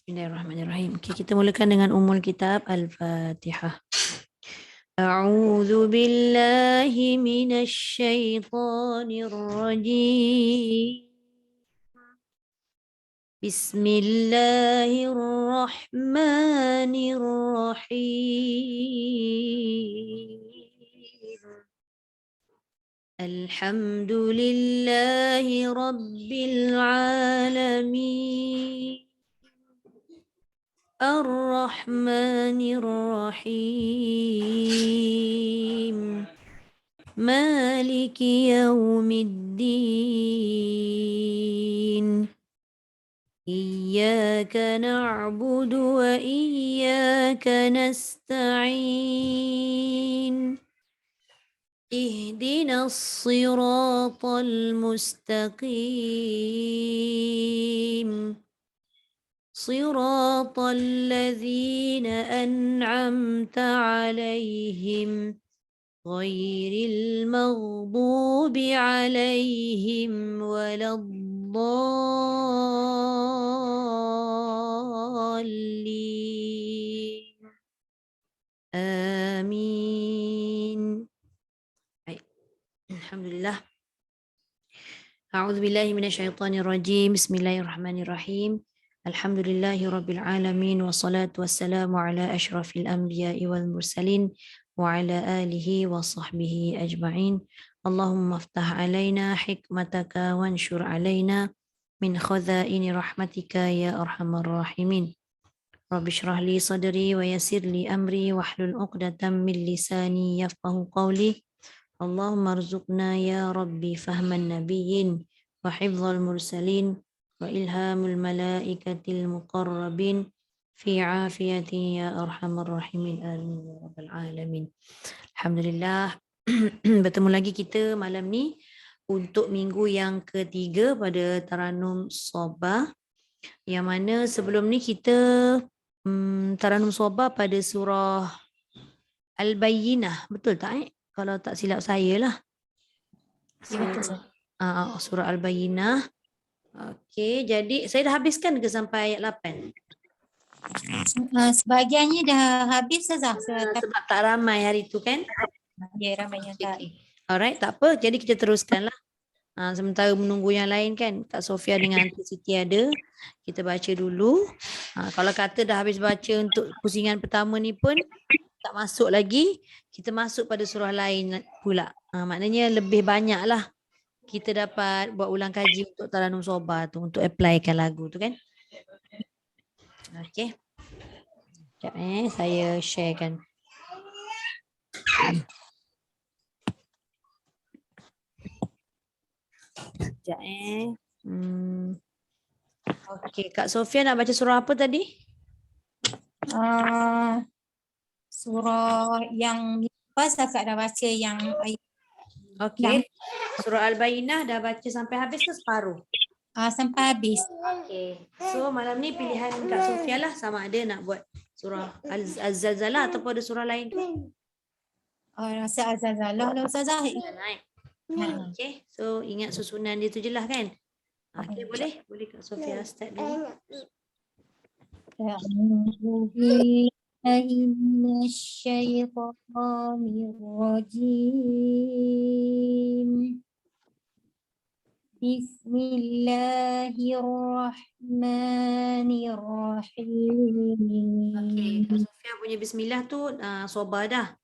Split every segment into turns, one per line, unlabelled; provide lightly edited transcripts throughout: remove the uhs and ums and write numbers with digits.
Bismillahirrahmanirrahim. Okay, kita mulakan dengan Ummul Kitab Al-Fatihah. A'udzu billahi minasy syaithanir rajim. Bismillahirrahmanirrahim. Alhamdulillahi rabbil alamin. الرحمن الرحيم مالك يوم الدين إياك نعبد وإياك نستعين اهدنا الصراط المستقيم صراط الذين أنعمت عليهم غير المغضوب عليهم ولا الضالين آمين. الحمد لله. أعوذ بالله من الشيطان الرجيم. بسم الله الرحمن الرحيم. Alhamdulillahi Rabbil Alamin. Wassalatu wassalamu ala ashrafil anbiya'i wal mursalin wa ala alihi wa sahbihi ajma'in. Allahumma aftah alaina hikmataka wanshur alaina min khazaini rahmatika ya arhamar rahimin. Rabbi shrah li sadri wa yassir li amri wahlul uqdatam min lisani yafqahu qawli. Allahumma arzuqna ya Rabbi fahman nabiyyin wa hifdzal mursalin wa ilhamul malaikatil muqarrabin fi afiyati ya arhamar rahimin amin ya rabbal alamin. Alhamdulillah. Bertemu lagi kita malam ni untuk minggu yang ketiga pada Taranum Sobah, yang mana sebelum ni kita Taranum Sobah pada surah Al-Bayyinah, betul tak kalau tak silap saya lah. Surah Al-Bayyinah. Okey, jadi saya dah habiskan ke sampai ayat 8?
Sebahagiannya dah habis saja.
Sebab tak ramai hari tu kan?
Ya, ramai yang tak.
Alright, tak apa. Jadi kita teruskanlah. Sementara menunggu yang lain kan. Kak Sofia dengan Aunty Siti ada. Kita baca dulu. Kalau kata dah habis baca untuk pusingan pertama ni pun tak masuk lagi, kita masuk pada surah lain pula. Maknanya lebih banyak lah kita dapat buat ulang kaji untuk Taranum Sobah tu, untuk applykan lagu tu kan. Okey. Sekejap saya sharekan. Sekejap Okey, Kak Sofia nak baca surah apa tadi?
Surah yang lepas akak dah baca yang ayat.
Okey. Surah Al-Bayyinah dah baca sampai habis ke separuh?
Sampai habis.
Okey. So malam ni pilihan Kak Sofia lah, sama ada nak buat surah Az-Zalzalah ataupun ada surah lain tu.
Rasa Az-Zalzalah lah Ustazah.
Okey. So ingat susunan dia tu je lah kan? Okey, boleh? Boleh Kak Sofia start dulu.
A'udzu billahi minasy syaithanir rajim. Bismillahirrahmanirrahim.
Okey, Kak Sofia punya bismillah tu Sobah dah.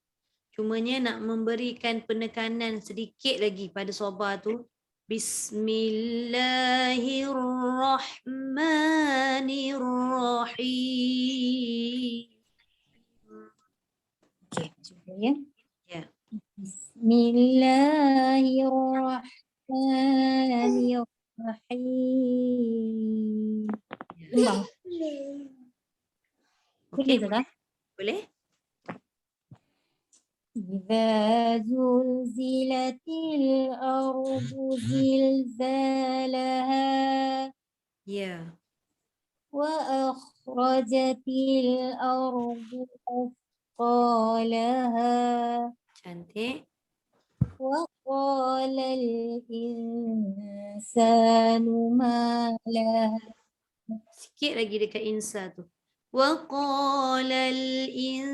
Cumanya nak memberikan penekanan sedikit lagi pada Sobah tu. Bismillahirrahmanirrahim.
Okey, cuba ya.
Ya.
Bismillahirrahmanirrahim. Bang. Boleh tak?
Boleh.
إذا زلزلت الأرض زلزالها
Ya.
وأخرجت الأرض أثقالها
Cantik.
وقال الإنسان ما لها
Sikit lagi dekat insa tu. Wa qala al-insanu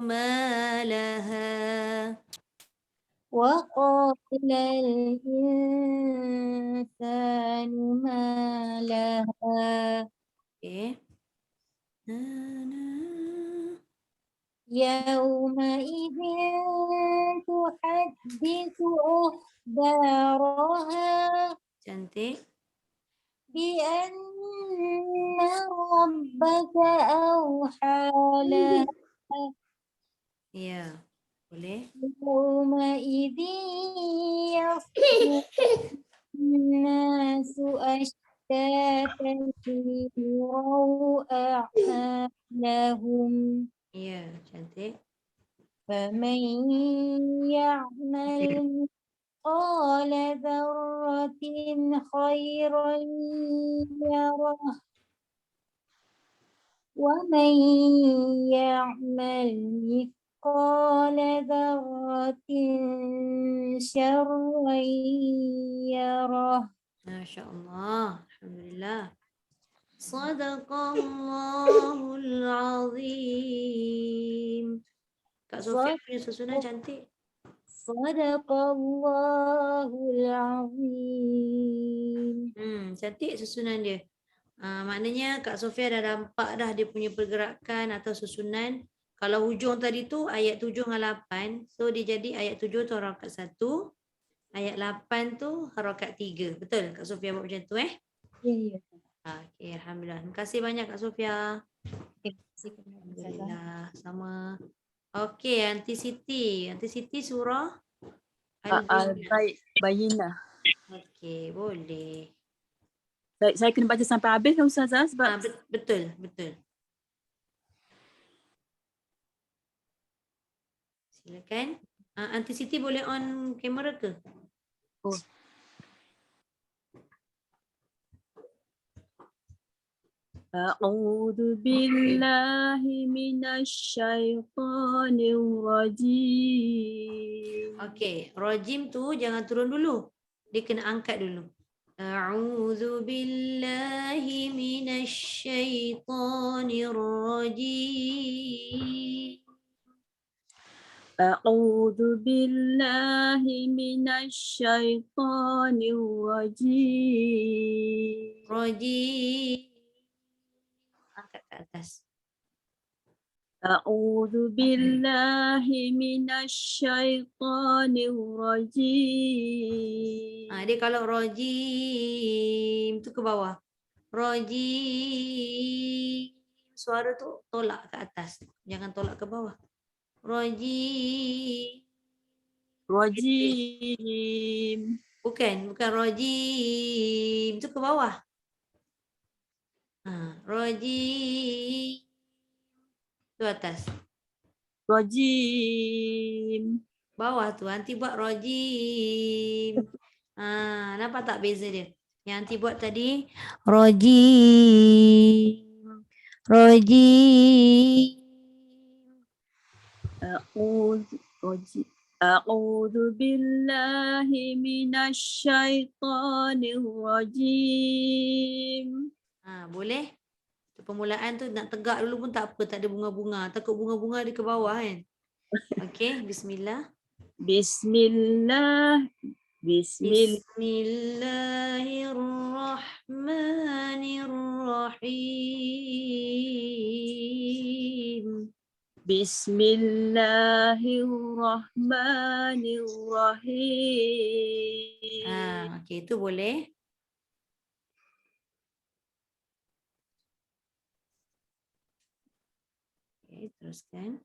ma laha.
وقال الإنسان ما لها
Okay.
يومئذ تحدث أخبارها
Cantik.
بأن ربك أوحى لها
Ya, boleh.
يومئذ يصدر الناس أشتاتا ليروا أعمالهم
Ya, cantik.
فمن يعمل مثقال ذرة خيرا يره ومن يعمل مثقال ذرة شرا يره
Masya Allah. Alhamdulillah. Sadaqallahul azim. Kak Sofia punya susunan cantik.
Sadaqallahul azim.
Cantik susunan dia. Maknanya Kak Sofia dah nampak dah dia punya pergerakan atau susunan. Kalau hujung tadi tu ayat 7 dengan 8, so dia jadi ayat 7 tu harakat 1, ayat 8 tu harakat 3. Betul Kak Sofia buat macam tu
Ya, ya.
Okey, alhamdulillah. Terima kasih banyak Kak Sofia.
Terima kasih kepada Ustazah.
Alhamdulillah, sama. Okey, Aunty Siti. Aunty Siti surah Al-Bayyinah.
Bayyinah.
Okey, boleh.
Saya kena baca sampai habis kan Ustazah sebab
Betul, betul. Silakan. Aunty Siti boleh on kamera ke?
oh. A'udzu billahi minasyaitonir rajim.
Okey, rajim tu jangan turun dulu. Dia kena angkat dulu. A'udzu billahi minasyaitonir rajim.
A'udzu billahi minasyaitonir rajim.
Rajim. Angkat ke atas.
A'udzu billahi minasyaitonir rajim.
Dia kalau rajim tu ke bawah. Rajim. Suara tu tolak ke atas. Jangan tolak ke bawah. Rajim.
Rajim.
Bukan rajim. Tu ke bawah. Rajim. Tu atas.
Rajim.
Bawah tu. Nanti buat rajim. Nampak tak beza dia? Yang nanti buat tadi. Rajim. Rajim.
A'udzu billahi minasyaitonir rajim.
Boleh? Permulaan tu nak tegak dulu pun tak apa, tak ada bunga-bunga. Takut bunga-bunga dia ke bawah kan. Okey, bismillah. Bismillahirrahmanirrahim.
Bismillahirrahmanirrahim.
Okey, itu boleh. Okey, teruskan.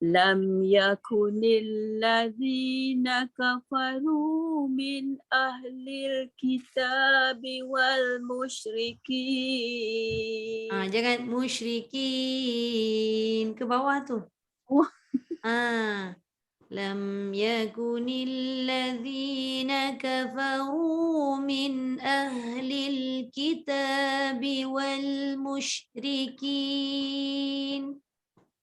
Lam yakunil ladzina kafaru min ahlil kitabi wal musyrikin.
Jangan musyrikin ke bawah tu. Lam yakunil ladzina kafaru min ahlil kitabi wal musyrikin.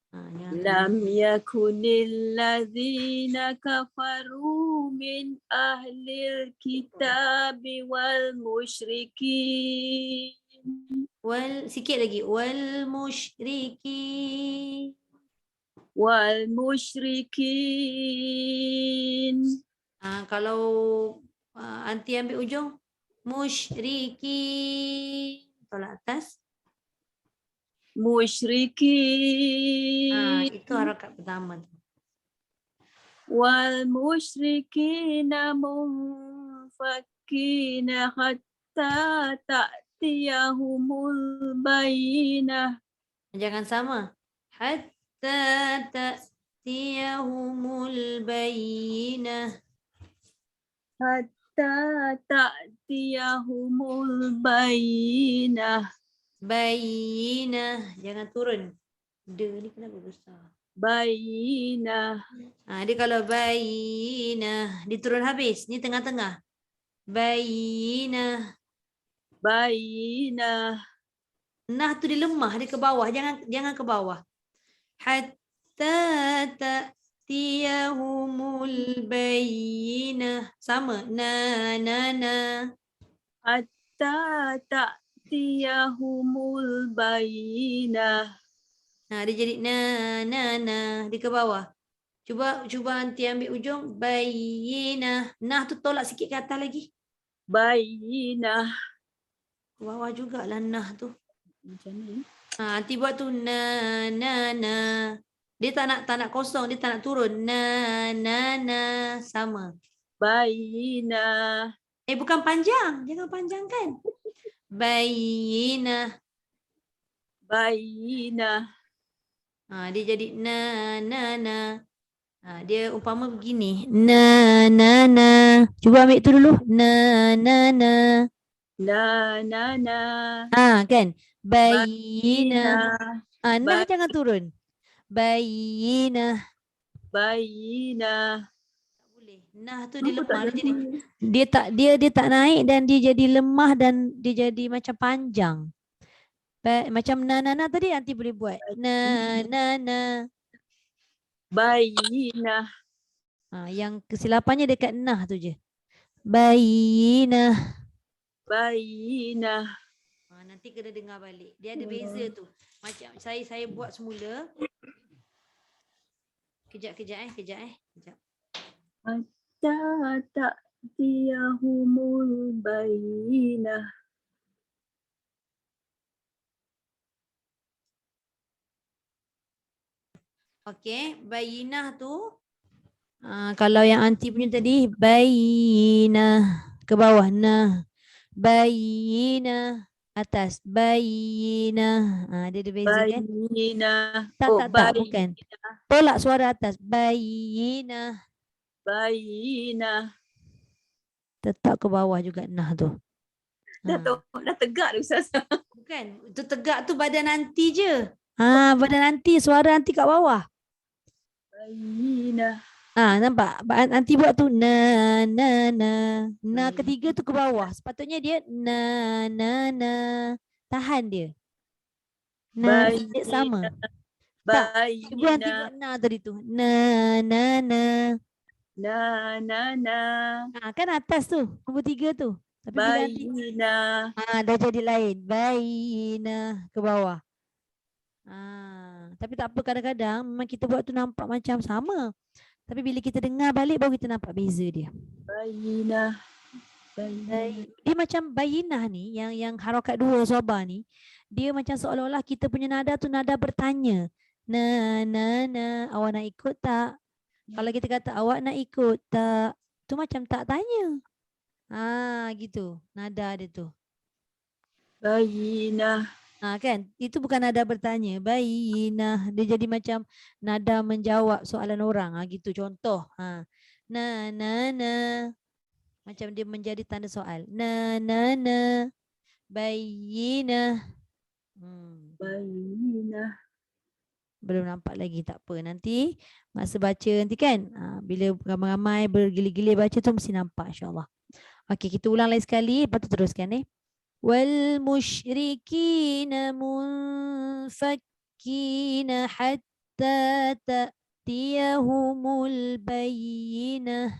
Jangan tulis.
Lam yakunil ladzina kafaru min ahlil kitabi wal musyrikin.
Sikit lagi. Wal musyriki.
Wal musyrikin.
Kalau anti ambil ujung. Musyriki. Tolak atas.
Musyrikin.
Itu harakat pertama tu.
Wal musyrikina munfakina hatta ta'tiyahumul bayyinah.
Jangan sama. Hatta ta'tiyahumul bayyinah.
Hatta ta'tiyahumul bayyinah.
Bayyinah. Jangan turun. De ni kenapa besar?
Bayyinah.
Dia kalau bayyinah. Dia turun habis. Ni tengah-tengah. Bayyinah.
Bayyinah.
Nah tu dia lemah. Dia ke bawah. Jangan ke bawah. Hatta ta'tiyahumul bayyinah. Sama. Na.
Hatta ta'tiyahumul bayyinah.
Dia jadi na. Dia ke bawah. Cuba nanti ambil ujung. Bayyinah. Nah tu tolak sikit ke atas lagi.
Bayyinah.
Ke bawah jugalah nah tu.
Macam ni.
Nanti buat tu na. Dia tak nak kosong, dia tak nak turun. Na. Sama.
Bayyinah.
Bukan panjang. Jangan panjangkan. Bayyinah.
Bayyinah.
Dia jadi na. Dia umpama begini. Na. Cuba ambil tu dulu. Na.
Na.
Kan? Bayyinah. Nah jangan turun. Bayyinah.
Bayyinah.
Tak boleh. Nah tu dia lemah. Dia tak naik dan dia jadi lemah dan dia jadi macam panjang. Macam na tadi nanti boleh buat. Na.
Bayyinah.
Yang kesilapannya dekat nah tu je. Bayyinah. Nanti kena dengar balik. Dia ada beza tu. Macam saya buat semula. Kejap.
Hatta ta'tiyahumul bayyinah.
Okey, bayyinah tu kalau yang anti punya tadi bayyinah ke bawah nah. Bayyinah atas bayyinah. Dia ada beza kan?
Bayyinah.
Tak, bukan. Tolak suara atas. Bayyinah. Tetap ke bawah juga nah tu.
Dah tegak dah Ustaz.
Bukan. Itu tegak tu badan nanti je. Badan nanti. Suara nanti kat bawah.
Bayyinah.
Nampak? Nanti buat tu na. Na ketiga tu ke bawah. Sepatutnya dia na. Tahan dia. Na sama. Tak. Cuba nanti buat na tadi tu. Na. Kan atas tu. Nombor 3 tu. Tapi bila
Bayyinah.
dah jadi lain. Bayyinah ke bawah. Tapi tak apa, kadang-kadang memang kita buat tu nampak macam sama. Tapi bila kita dengar balik baru kita nampak beza dia.
Bayyinah.
Dia macam bayyinah ni yang harakat 2 sabar ni, dia macam seolah-olah kita punya nada tu nada bertanya. Na. Awak nak ikut tak? Kalau kita kata awak nak ikut tak? Tu macam tak tanya. Gitu. Nada dia tu.
Bayyinah.
Kan? Itu bukan nada bertanya. Bayyinah. Dia jadi macam nada menjawab soalan orang. Gitu contoh. Na. Macam dia menjadi tanda soal. Na. Bayyinah.
Bayyinah.
Belum nampak lagi, tak apa. Nanti masa baca nanti kan. Bila ramai-ramai bergilir-gilir baca tu mesti nampak insyaAllah. Okey, kita ulang lagi sekali. Lepas tu teruskan wal musyrikina munfakkina hatta حتى تأتيهم البينة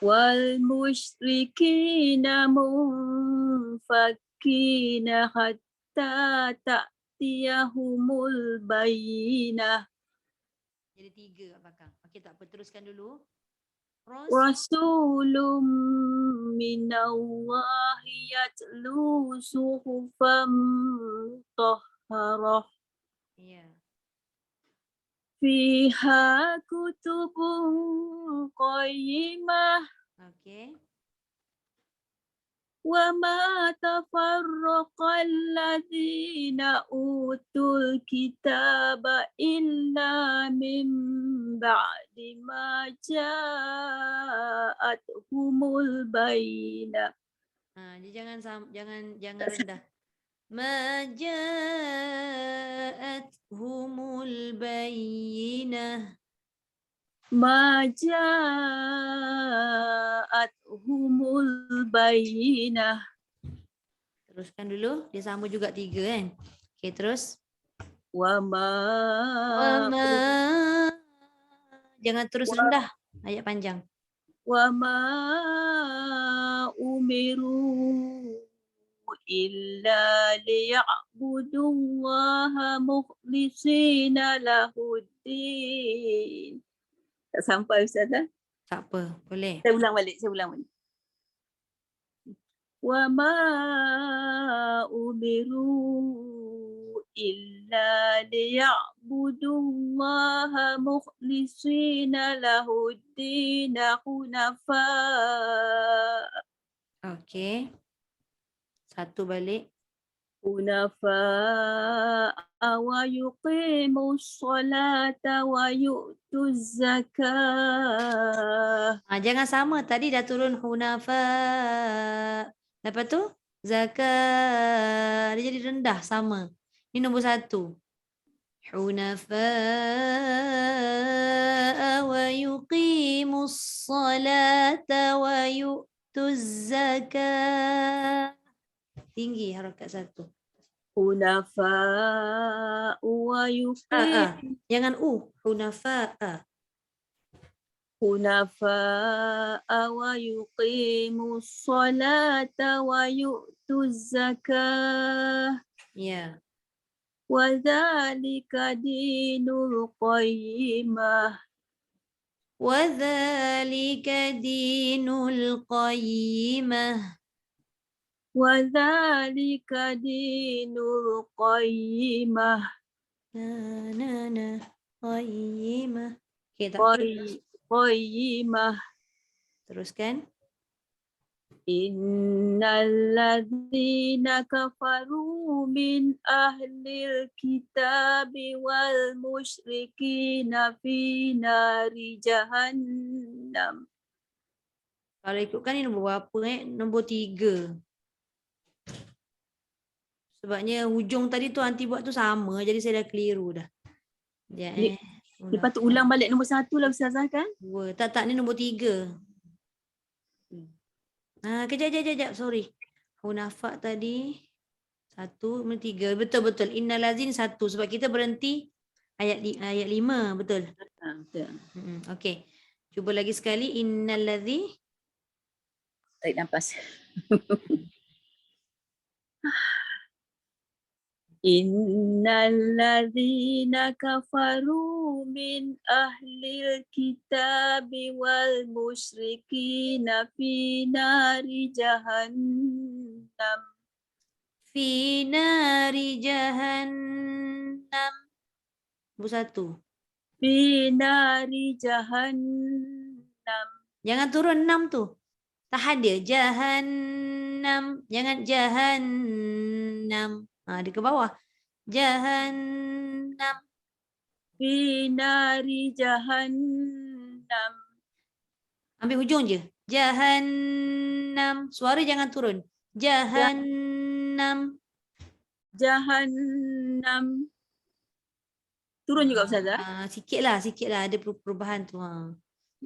والمشركين منفكين حتى تأتيهم البينة.
Jadi 3 kat belakang. Okey, tak apa, teruskan dulu. Terus.
رسول من الله يتلو صحفا مطهرة
Ya.
فيها كتب قيمة
Okey.
وما تفرق الذين أوتوا الكتاب إلا من بعد ما جاءتهم البينة.
Dia jangan rendah. Ma ja'athumul bayyinah.
ما جاءتهم البينة.
Teruskan dulu. Dia sama juga 3 kan. Okey, terus.
وما
Jangan terus rendah. Ayat panjang.
وما أمروا إلا ليعبدوا الله مخلصين له الدين. Tak sampai Ustazah?
Tak apa, boleh.
Saya ulang balik. وما أمروا إلا ليعبدوا الله مخلصين له الدين حنفاء.
Okey. Satu balik.
حنفاء ويقيموا الصلاة ويؤتوا الزكاة.
Jangan sama. Tadi dah turun hunafa. Lepas tu zakat. Dia jadi rendah sama. Ini nombor 1. Hunafa wa yuqimus salata wa yu'tuz zakat. Tinggi harakat 1.
حنفاء ويقيم
Jangan hunafa.
حنفاء ويقيموا الصلاة ويؤتوا الزكاة.
Ya.
وذلك دين القيمة.
وذلك دين القيمة.
وذلك دين القيمة.
قيمة. Okey, tak apa.
قيمة.
Teruskan.
إن الذين كفروا من أهل الكتاب والمشركين في نار جهنم.
Kalau ikutkan ni nombor berapa Nombor 3. Sebabnya hujung tadi tu anti buat tu sama. Jadi saya dah keliru dah. Sekejap
Lepas tu ulang balik nombor 1 lah Ustazah kan?
2. Tak, ni nombor 3. Kejap. Sorry. Hunafa tadi 1, nombor 3. Betul. Innal lazin 1. Sebab kita berhenti ayat 5. Betul.
Betul.
Okey. Cuba lagi sekali. Innal ladzi.
Tarik nafas. الذين كفروا من أهل الكتاب والمشركين في نار جهنم.
في نار جهنم. Nombor 1.
في نار جهنم.
Jangan turun 6 tu. Tahan dia. Jahannam. Jangan jahannam. Dia ke bawah. Jahannam.
في نار جهنم.
Ambil hujung je. Jahannam. Suara jangan turun. Jahannam.
Jahannam. Turun juga Ustazah?
Sikit lah. Ada perubahan tu.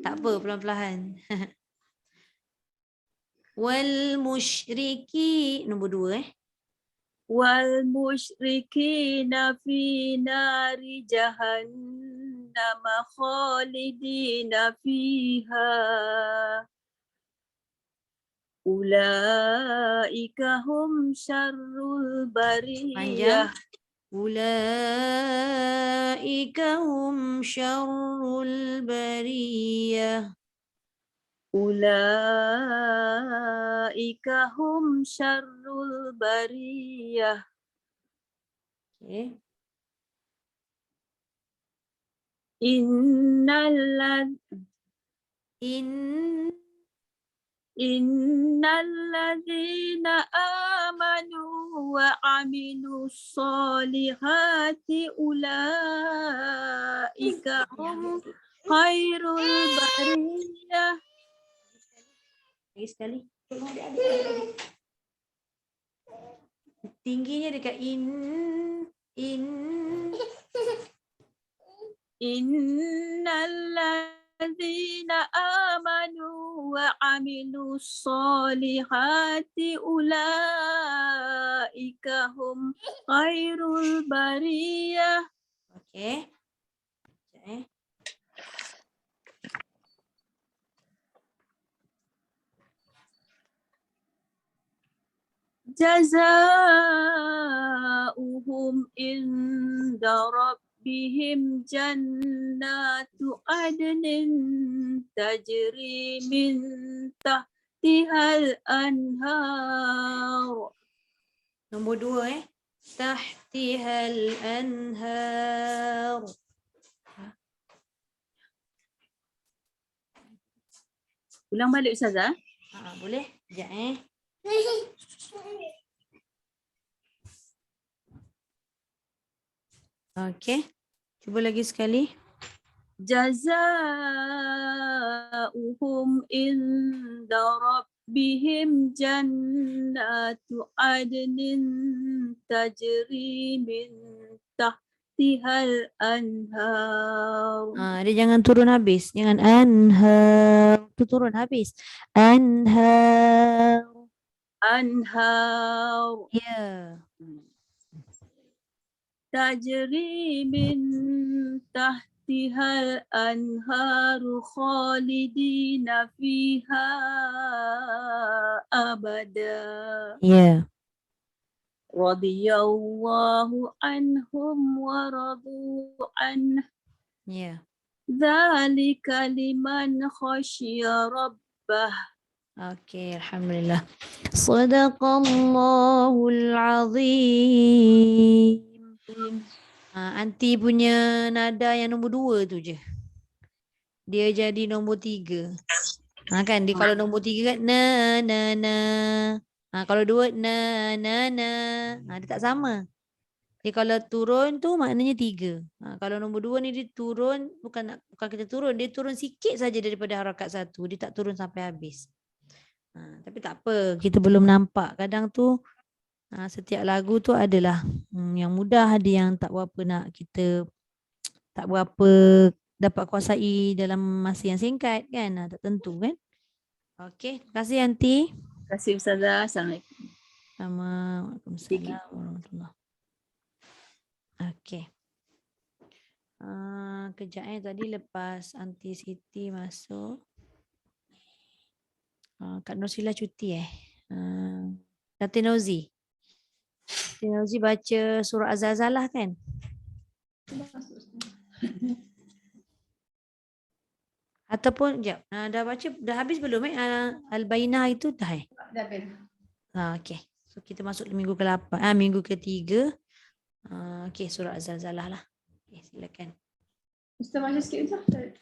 Tak apa, pelan-pelan. Wal musyriki. Nombor 2
والمشركين في نار جهنم خالدين فيها أولئك هم شر البرية
Panjang. Ulaika hum syarrul bariyah.
أولئك هم شر البرية
Okay.
إن الذين آمنوا وعملوا الصالحات أولئك هم خير البرية
Lagi sekali. Tingginya dekat
إن الذين آمنوا وعملوا الصالحات أولئك هم خير البرية
Okay. Okay.
جزاؤهم عند ربهم جنات عدن تجري من تحتها الأنهار
Nombor 2 Tahtihal anhar.
Ulang balik Ustazah.
Boleh? Sekejap Okey. Cuba lagi sekali.
جزاؤهم عند ربهم جنات عدن تجري من تحتها الأنهار
Dia jangan turun habis. Jangan anhar. Tu turun habis. Anhar.
أنهار
Ya.
تجري من تحتها الأنهار خالدين فيها أبدا
Ya.
رضي الله عنهم ورضوا عنه
Ya.
ذلك لمن خشي ربه
Okey, alhamdulillah. Sadaqallahul azim. Anti punya nada yang nombor 2 tu je. Dia jadi nombor 3. Kan dia kalau nombor 3 kan na. Kalau 2 na. Dia tak sama. Dia kalau turun tu maknanya 3. Kalau nombor 2 ni dia turun bukan kita turun, dia turun sikit saja daripada harakat 1. Dia tak turun sampai habis. Tapi tak apa, kita belum nampak. Kadang tu setiap lagu tu adalah yang mudah, ada yang tak berapa nak kita tak berapa dapat kuasai dalam masa yang singkat kan. Tak tentu kan. Okey, terima kasih Aunty.
Terima kasih Ustazah. Assalamualaikum.
Waalaikumsalam warahmatullahi. Okey. Kejap tadi lepas Aunty Siti masuk. Kak Nursila cuti Datin Nauzi. Datin Nauzi baca surah Az-Zalzalah kan? Ataupun jap, dah baca, dah habis belum Al-Bainah itu dah Dah habis. Okey. So kita masuk minggu ke-8, minggu ke-3. Okey, surah Az-Zalzalah lah. Okey, silakan. Ustaz baca sikit Ustaz.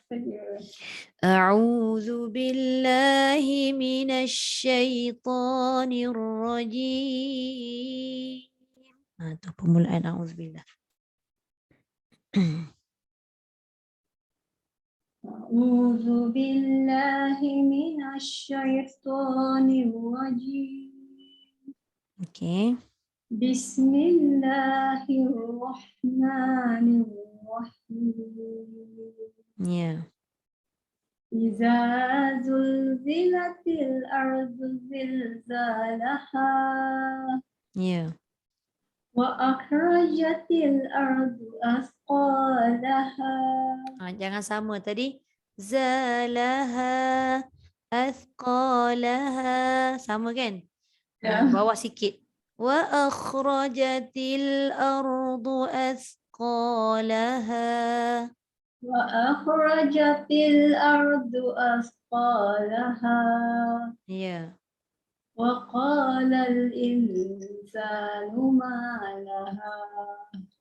A'udzu billahi minasy syaithanir rajim. Tu permulaan a'udzubillah.
أعوذ بالله من الشيطان الرجيم
Okey.
بسم الله الرحمن الرحيم
Ya.
إذا زلزلت الأرض زلزالها
Ya.
وأخرجت الأرض أثقالها
Jangan sama tadi. Zalaha, athqalaha. Sama kan? Bawah sikit. Wa akhrajatil ardu athqalaha.
وأخرجت الأرض أثقالها
Ya.
وقال الإنسان ما لها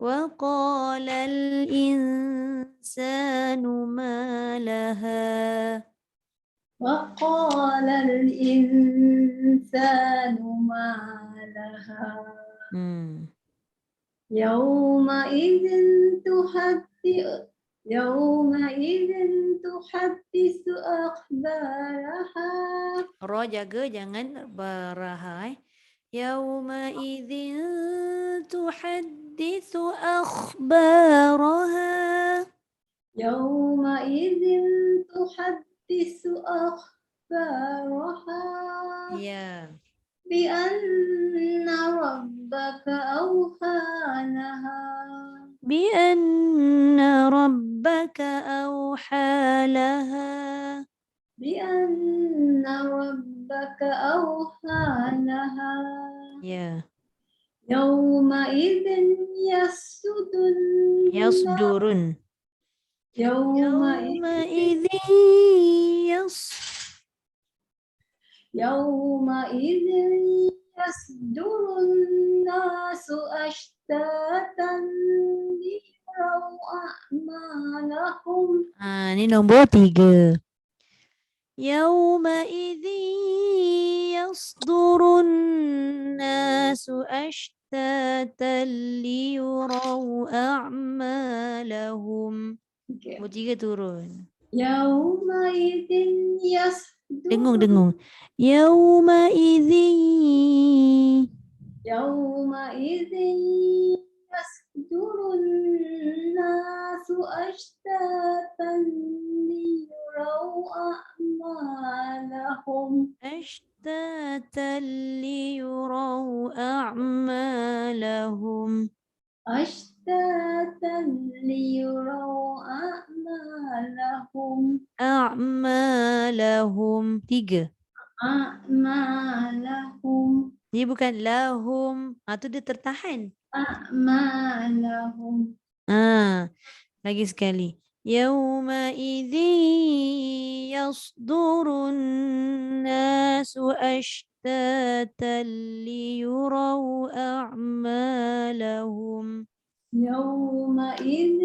وقال الإنسان ما لها.
وقال الإنسان ما لها يومئذ تحدث أخبارها.
Ra jaga jangan berahai. Yauma idzin tuhadditsu akhbaraha.
يومئذ تحدث أخبارها
Ya.
بأن ربك أوحى لها
بأن ربك أوحى لها.
بأن ربك أوحى لها
Ya.
يومئذ يسجد
Yasdurun.
يومئذ يومئذ يصدر الناس أشتاتا ليروا أعمالهم.
Ini nombor 3. Yawma'idzi yasdurun nasu ashtatan liyuraw a'malahum.
Okay.
Nombor 3 turun.
يومئذ يصدر
Dengung. Yawma'idzi.
يومئذ يصدر الناس أشتاتا ليروا أعمالهم.
أشتاتا ليروا أعمالهم.
أشتاتا ليروا أعمالهم.
أعمالهم 3.
أعمالهم.
Dia bukan lahum. Tu dia tertahan.
أعمالهم.
Lagi sekali. Yawma'idzi yasdurun nasu ashtatan liyuraw a'malahum.
يومئذ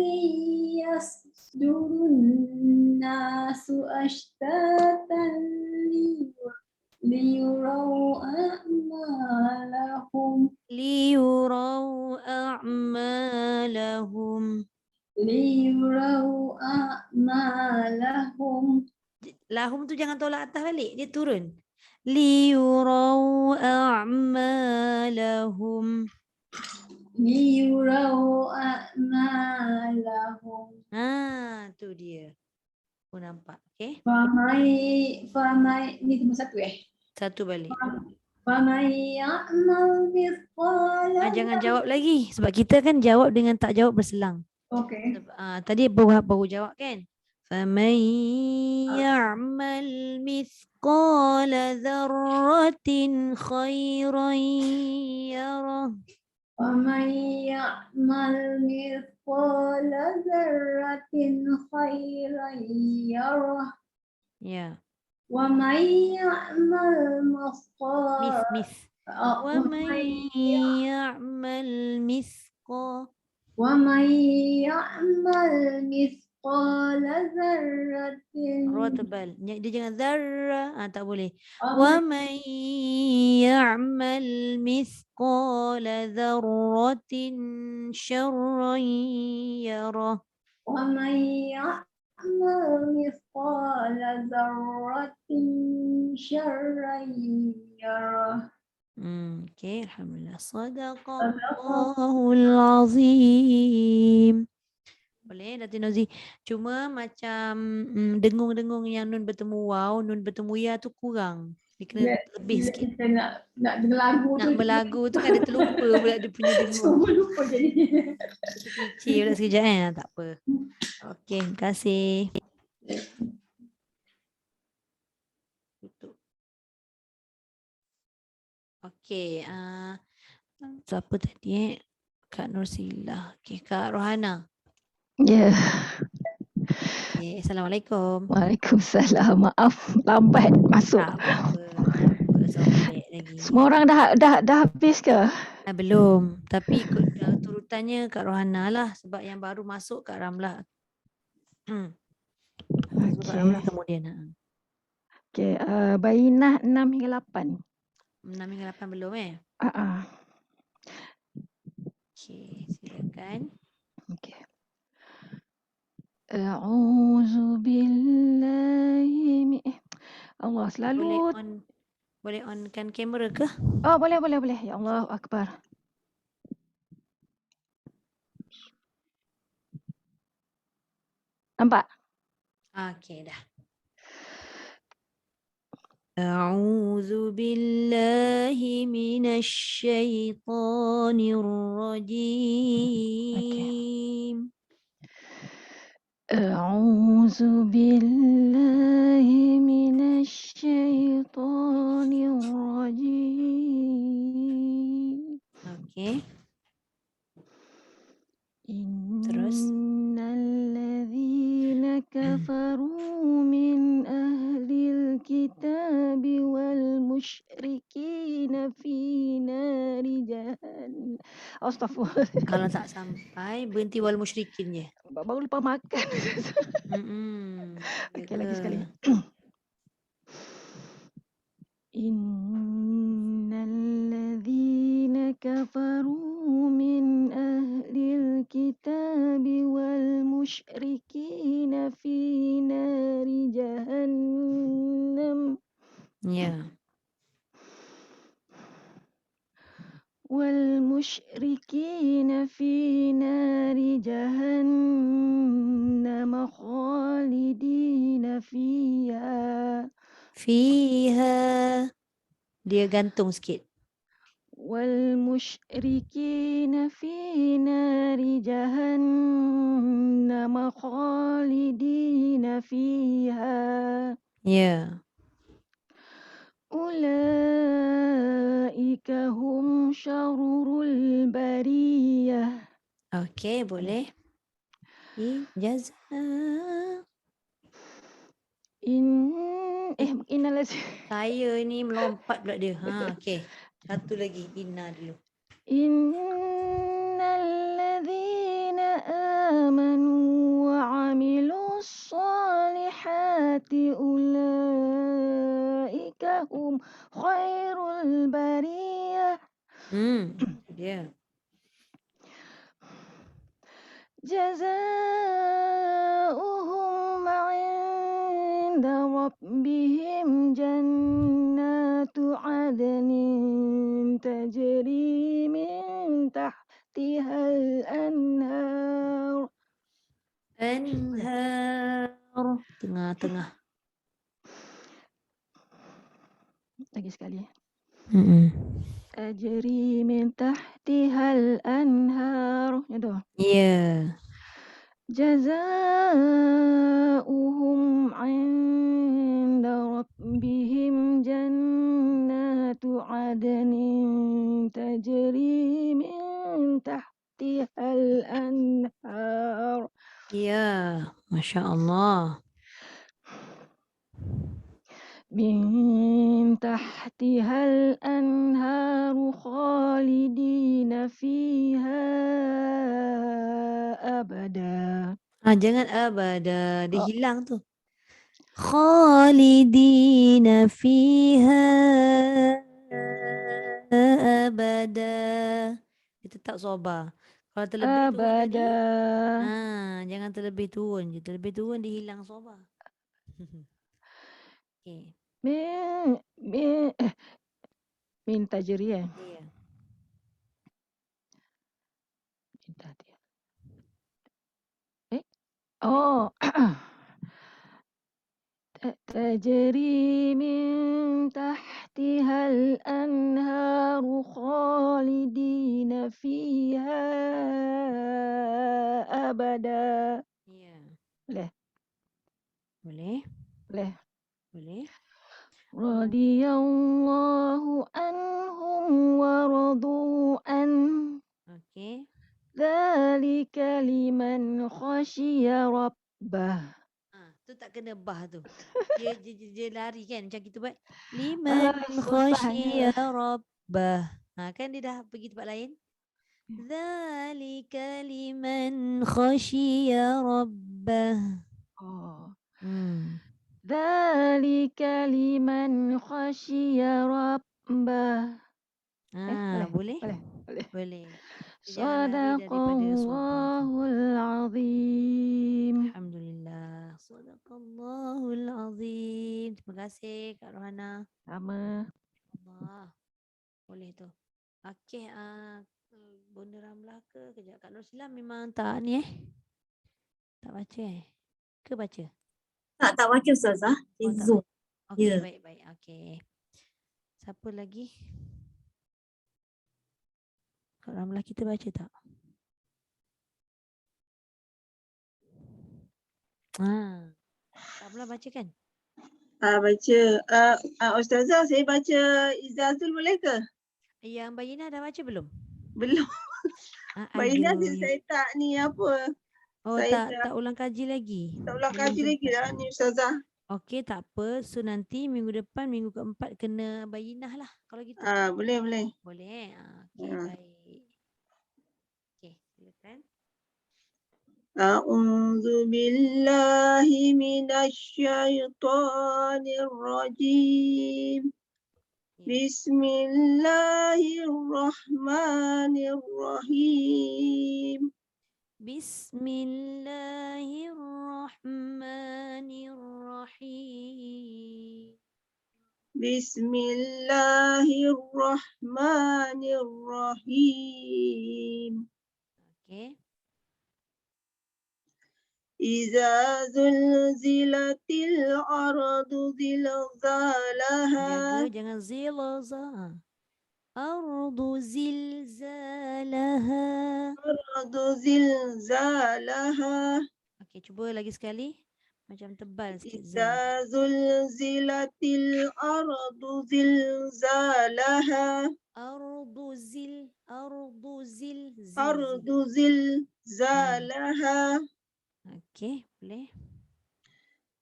يصدر الناس أشتاتا ليروا أعمالهم.
ليروا أعمالهم.
ليروا أعمالهم.
Lahum tu jangan tolak atas balik. Dia turun. Liyurau a'malahum.
ليروا أعمالهم.
Tu dia. Aku nampak. Okay.
Famai ni cuma satu
Satu balik.
فَمَنْ يَعْمَلْ مِثْقَالَ
Jangan jawab lagi. Sebab kita kan jawab dengan tak jawab berselang.
Okay.
Tadi baru jawab kan? فَمَنْ يَعْمَلْ مِثْقَالَ ذَرَّةٍ خَيْرًا يَرَهُ.
وَمَنْ يَعْمَلْ مِثْقَالَ ذَرَّةٍ خَيْرًا يَرَهُ.
Ya.
وَمَنْ يَعْمَلْ مِثْقَالَ
وَمَنْ يَعْمَلْ مِثْقَالَ
وَمَنْ يَعْمَلْ مِثْقَالَ ذَرَّةٍ.
Ra tebal. Dia jangan zarra. Tak boleh. وَمَنْ يَعْمَلْ مِثْقَالَ ذَرَّةٍ شَرًّا يَرَهُ.
وَمَنْ يَعْمَلْ مِثْقَالَ ذَرَّةٍ شَرًّا يَرَهُ.
Okay, alhamdulillah. Sadaqallahul azim. Boleh, Datin Nozi. Cuma macam dengung-dengung yang nun bertemu waw, nun bertemu ya tu kurang. Dia kena lebih
Bila
sikit.
kita nak dengar lagu
Nak
tu
berlagu tu kan dia terlupa pula dia punya dengung.
semua lupa jadi.
Terfikir pula sekejap kan. Tak apa. Okey, terima kasih. Tutup. Okey, siapa tadi Kak Nursila. Okey, Kak Rohana.
Ya,
Okey, Assalamualaikum.
Waalaikumsalam. Maaf lambat masuk.
Tak apa, sobek lagi.
Semua orang dah habis ke?
Belum, tapi ikut turutannya Kak Rohana lah sebab yang baru masuk Kak Ramlah. So, Kak Ramlah kemudian.
Okey, Bainah 6 hingga 8.
6 hingga 8 belum Okey, silakan.
Okey. A'udzu billahi min Allah selalu
Boleh onkan kamera ke?
Oh, boleh. Ya Allah akbar. Nampak?
Okey dah. A'udzu billahi minasy syaithanir rajim.
A'udzu billahi minasy syaithanir rajim.
Okey. Terus
Innalladzina kafaru min ahlil kitabi wal musyrikina fi nari jahannam. Astaghfirullah.
kalau tak sampai berhenti wal musyrikin je.
Baru lupa makan. Okey, lagi sekali. Innalladzina kafaru min ahlil kitabi wal musyrikina fi nari jahannam.
Ya.
Wal musyrikina fi nari jahannam khalidina fiha.
Fiha. Dia gantung sikit.
Wal musyrikina fi nari jahannam khalidina fiha.
Ya.
Ulaika hum syarrul bariyah.
Okey, boleh. Jaza.
Innal
Saya ni melompat pula dia. Okey. Satu lagi. Inna dulu.
Innalladzina amanu wa amilus solihati ulaika hum khairul bariyah.
Dia.
Jazaohum 'inda rabbihim jannatu 'adnin tajri min tahtihal anhar.
Tengah-tengah.
Lagi sekali. Tajri min tahtihal anhar. Itu.
Ya.
Jazaohum 'inda rabbihim jannatu 'adnin tajri min tahtihal anhar.
Ya, Masya Allah.
Min tahtihal anharu khalidina fiha abada.
Jangan abada. Dia hilang tu. Khalidina fiha abada. Dia tetap soba. Kalau terlebih turun tadi. Jangan terlebih turun je. Terlebih turun dia hilang soba. Okay.
Min tajri ya.
Ya.
تجري من تحتها الأنهار خالدين فيها أبدا.
Ya.
Boleh,
Boleh?
boleh.
Boleh?
Radiyallahu anhum wa radu an.
Okey.
Dzalika liman khasyiya rabbah.
Tu tak kena bah tu. Dia lari kan macam kita buat. Liman khasyiya
Susahnya.
rabbah. Kan dia dah pergi tempat lain. Dzalika liman khasyiya rabbah.
Oh.
Hmm.
Dzalika liman khasyiya rabbah.
Boleh?
Boleh, boleh.
Boleh. Jangan lari daripada sumpah tu.
Sadaqallahul azim.
Alhamdulillah. Sadaqallahul azim. Terima kasih Kak Rohana.
Sama.
Allah. Boleh tu. Okey, Bunda Ramlah ke kejap. Kak Nursila memang tak ni tak baca ke baca?
Tak baca Ustazah.
Oh, tak
Zoom.
baca. Okey,
Ya.
baik. Okey. Siapa lagi? Kak Ramlah kita baca tak? Kak Ramlah baca kan?
Baca. Ustazah, saya baca Izzazul boleh ke?
Yang Bayina dah baca belum?
Belum. Bayina
Aduh.
saya tak ni apa.
Oh,
Saya
tak ulang kaji lagi.
tak ulang
Belum
kaji lagi
sempat.
dah ni Ustazah.
Okey, tak apa. So nanti minggu depan, minggu keempat kena Bayinah lah kalau gitu.
Boleh.
Boleh. Okey, baik. Okey, silakan.
A'udzu billahi minasy syaithanir rajim. Bismillahirrahmanirrahim.
Bismillahirrahmanirrahim.
Bismillahirrahmanirrahim.
Okey.
Iza zulzilatil ardu zilzalaha.
Jaga jangan zilza. Ardu zilzalaha.
Ardu zilzalaha.
Okey, cuba lagi sekali. Macam tebal sikit zal.
Iza zulzilatil ardu zilzalaha.
Ardu zil.
Ardu zilzalaha.
Okey, boleh.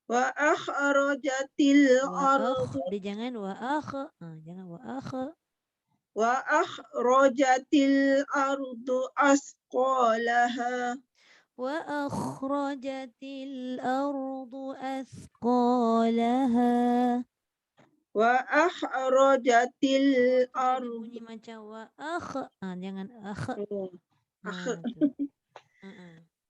Wa akhrajatil ardu.
Dia jangan jangan wa akh.
Wa akhrajatil ardu asqalaha.
Wa akhrajatil ardu athqalaha.
Wa akhrajatil
Dia
ardu.
bunyi macam wa akh. Jangan akh.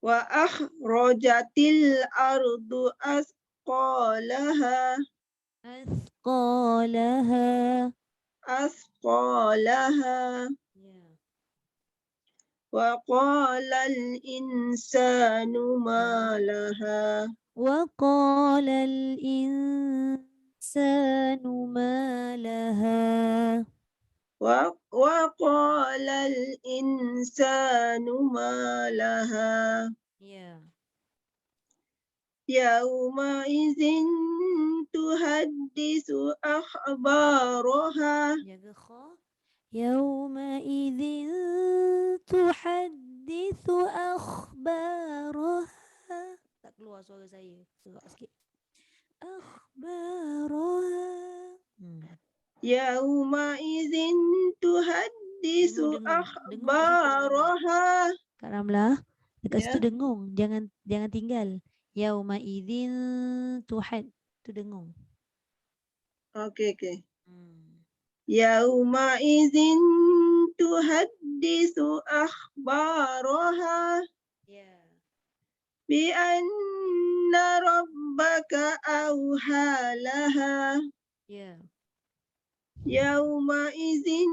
Wa akhrajatil ardu asqalaha. Asqalaha. Wa qala al-insanu ma laha.
Wa qala al-insanu ma laha.
Wa qala al-insanu ma laha. Yauma idzin tuhaddisu akhbaraha.
Jaga kha. Yauma idzin tuhaddithu akhbaraha. Tak keluar suara saya. Serak sikit. Akhbaraha.
Yauma idzin tuhaddisu akhbaraha.
Kak Ramlah, dekat situ dengung. Jangan tinggal. Yauma idzin tuhad. Tu dengung.
Okey. Yauma idzin tuhaddisu akhbaraha. Bi anna rabbaka awhalaha. Yauma idzin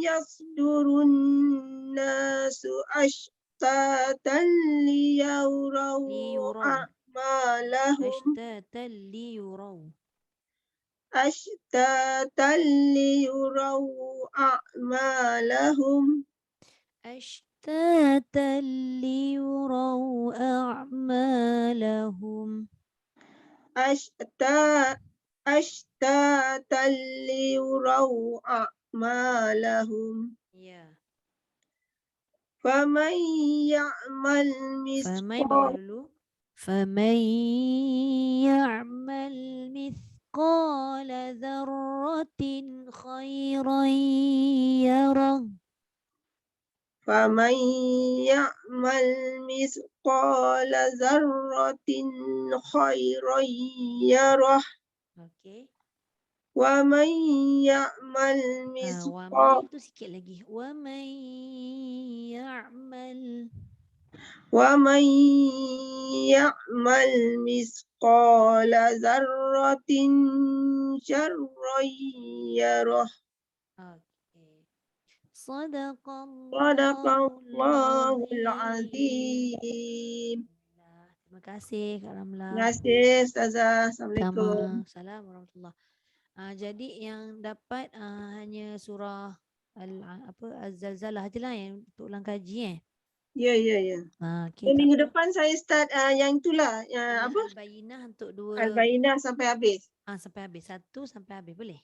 yasdurun nasu ashtatan liyawraw
أعمالهم
أشتاتا ليروا
أشتاتا ليروا أعمالهم
أشتاتا ليروا أعمالهم
أشتاتا ليروا أعمالهم
Ya.
فمن يعمل
Famai bawah
مثقال
dulu. فمن يعمل مثقال ذرة خيرا يره
فمن يعمل مثقال ذرة خيرا يره
Okey.
ومن يعمل
Wa
مثقال
mai tu sikit lagi. Wa mai ya'mal
ومن يعمل مثقال ذرة شرا يره
Okey. صدق
صدق
الله
الله
العظيم.
العظيم.
Terima kasih Kak
Terima
Ramlah.
kasih Ustazah. Assalamualaikum.
Assalamualaikum warahmatullahi. Jadi yang dapat hanya surah Az-Zalzalah je lah yang untuk ulang kaji
Ya, ya, ya.
Okay, tak
Minggu
apa.
depan saya start yang itulah, yang
Yang
apa?
Al-Bayyinah untuk dua
Al-Bayyinah sampai habis.
sampai habis. Satu sampai habis boleh?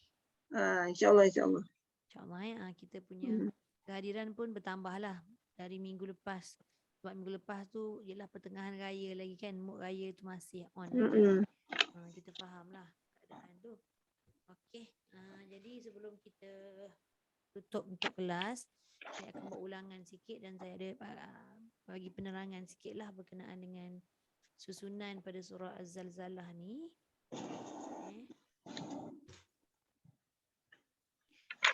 InsyaAllah, insyaAllah.
InsyaAllah kita punya kehadiran pun bertambah lah dari minggu lepas. Sebab minggu lepas tu ialah pertengahan raya lagi kan. Mood raya tu masih on lagi. Kita faham lah keadaan tu. Okey. Jadi sebelum kita tutup untuk kelas, saya akan buat ulangan sikit dan saya ada bagi penerangan sikit lah berkenaan dengan susunan pada surah Az-Zalzalah ni. Okay.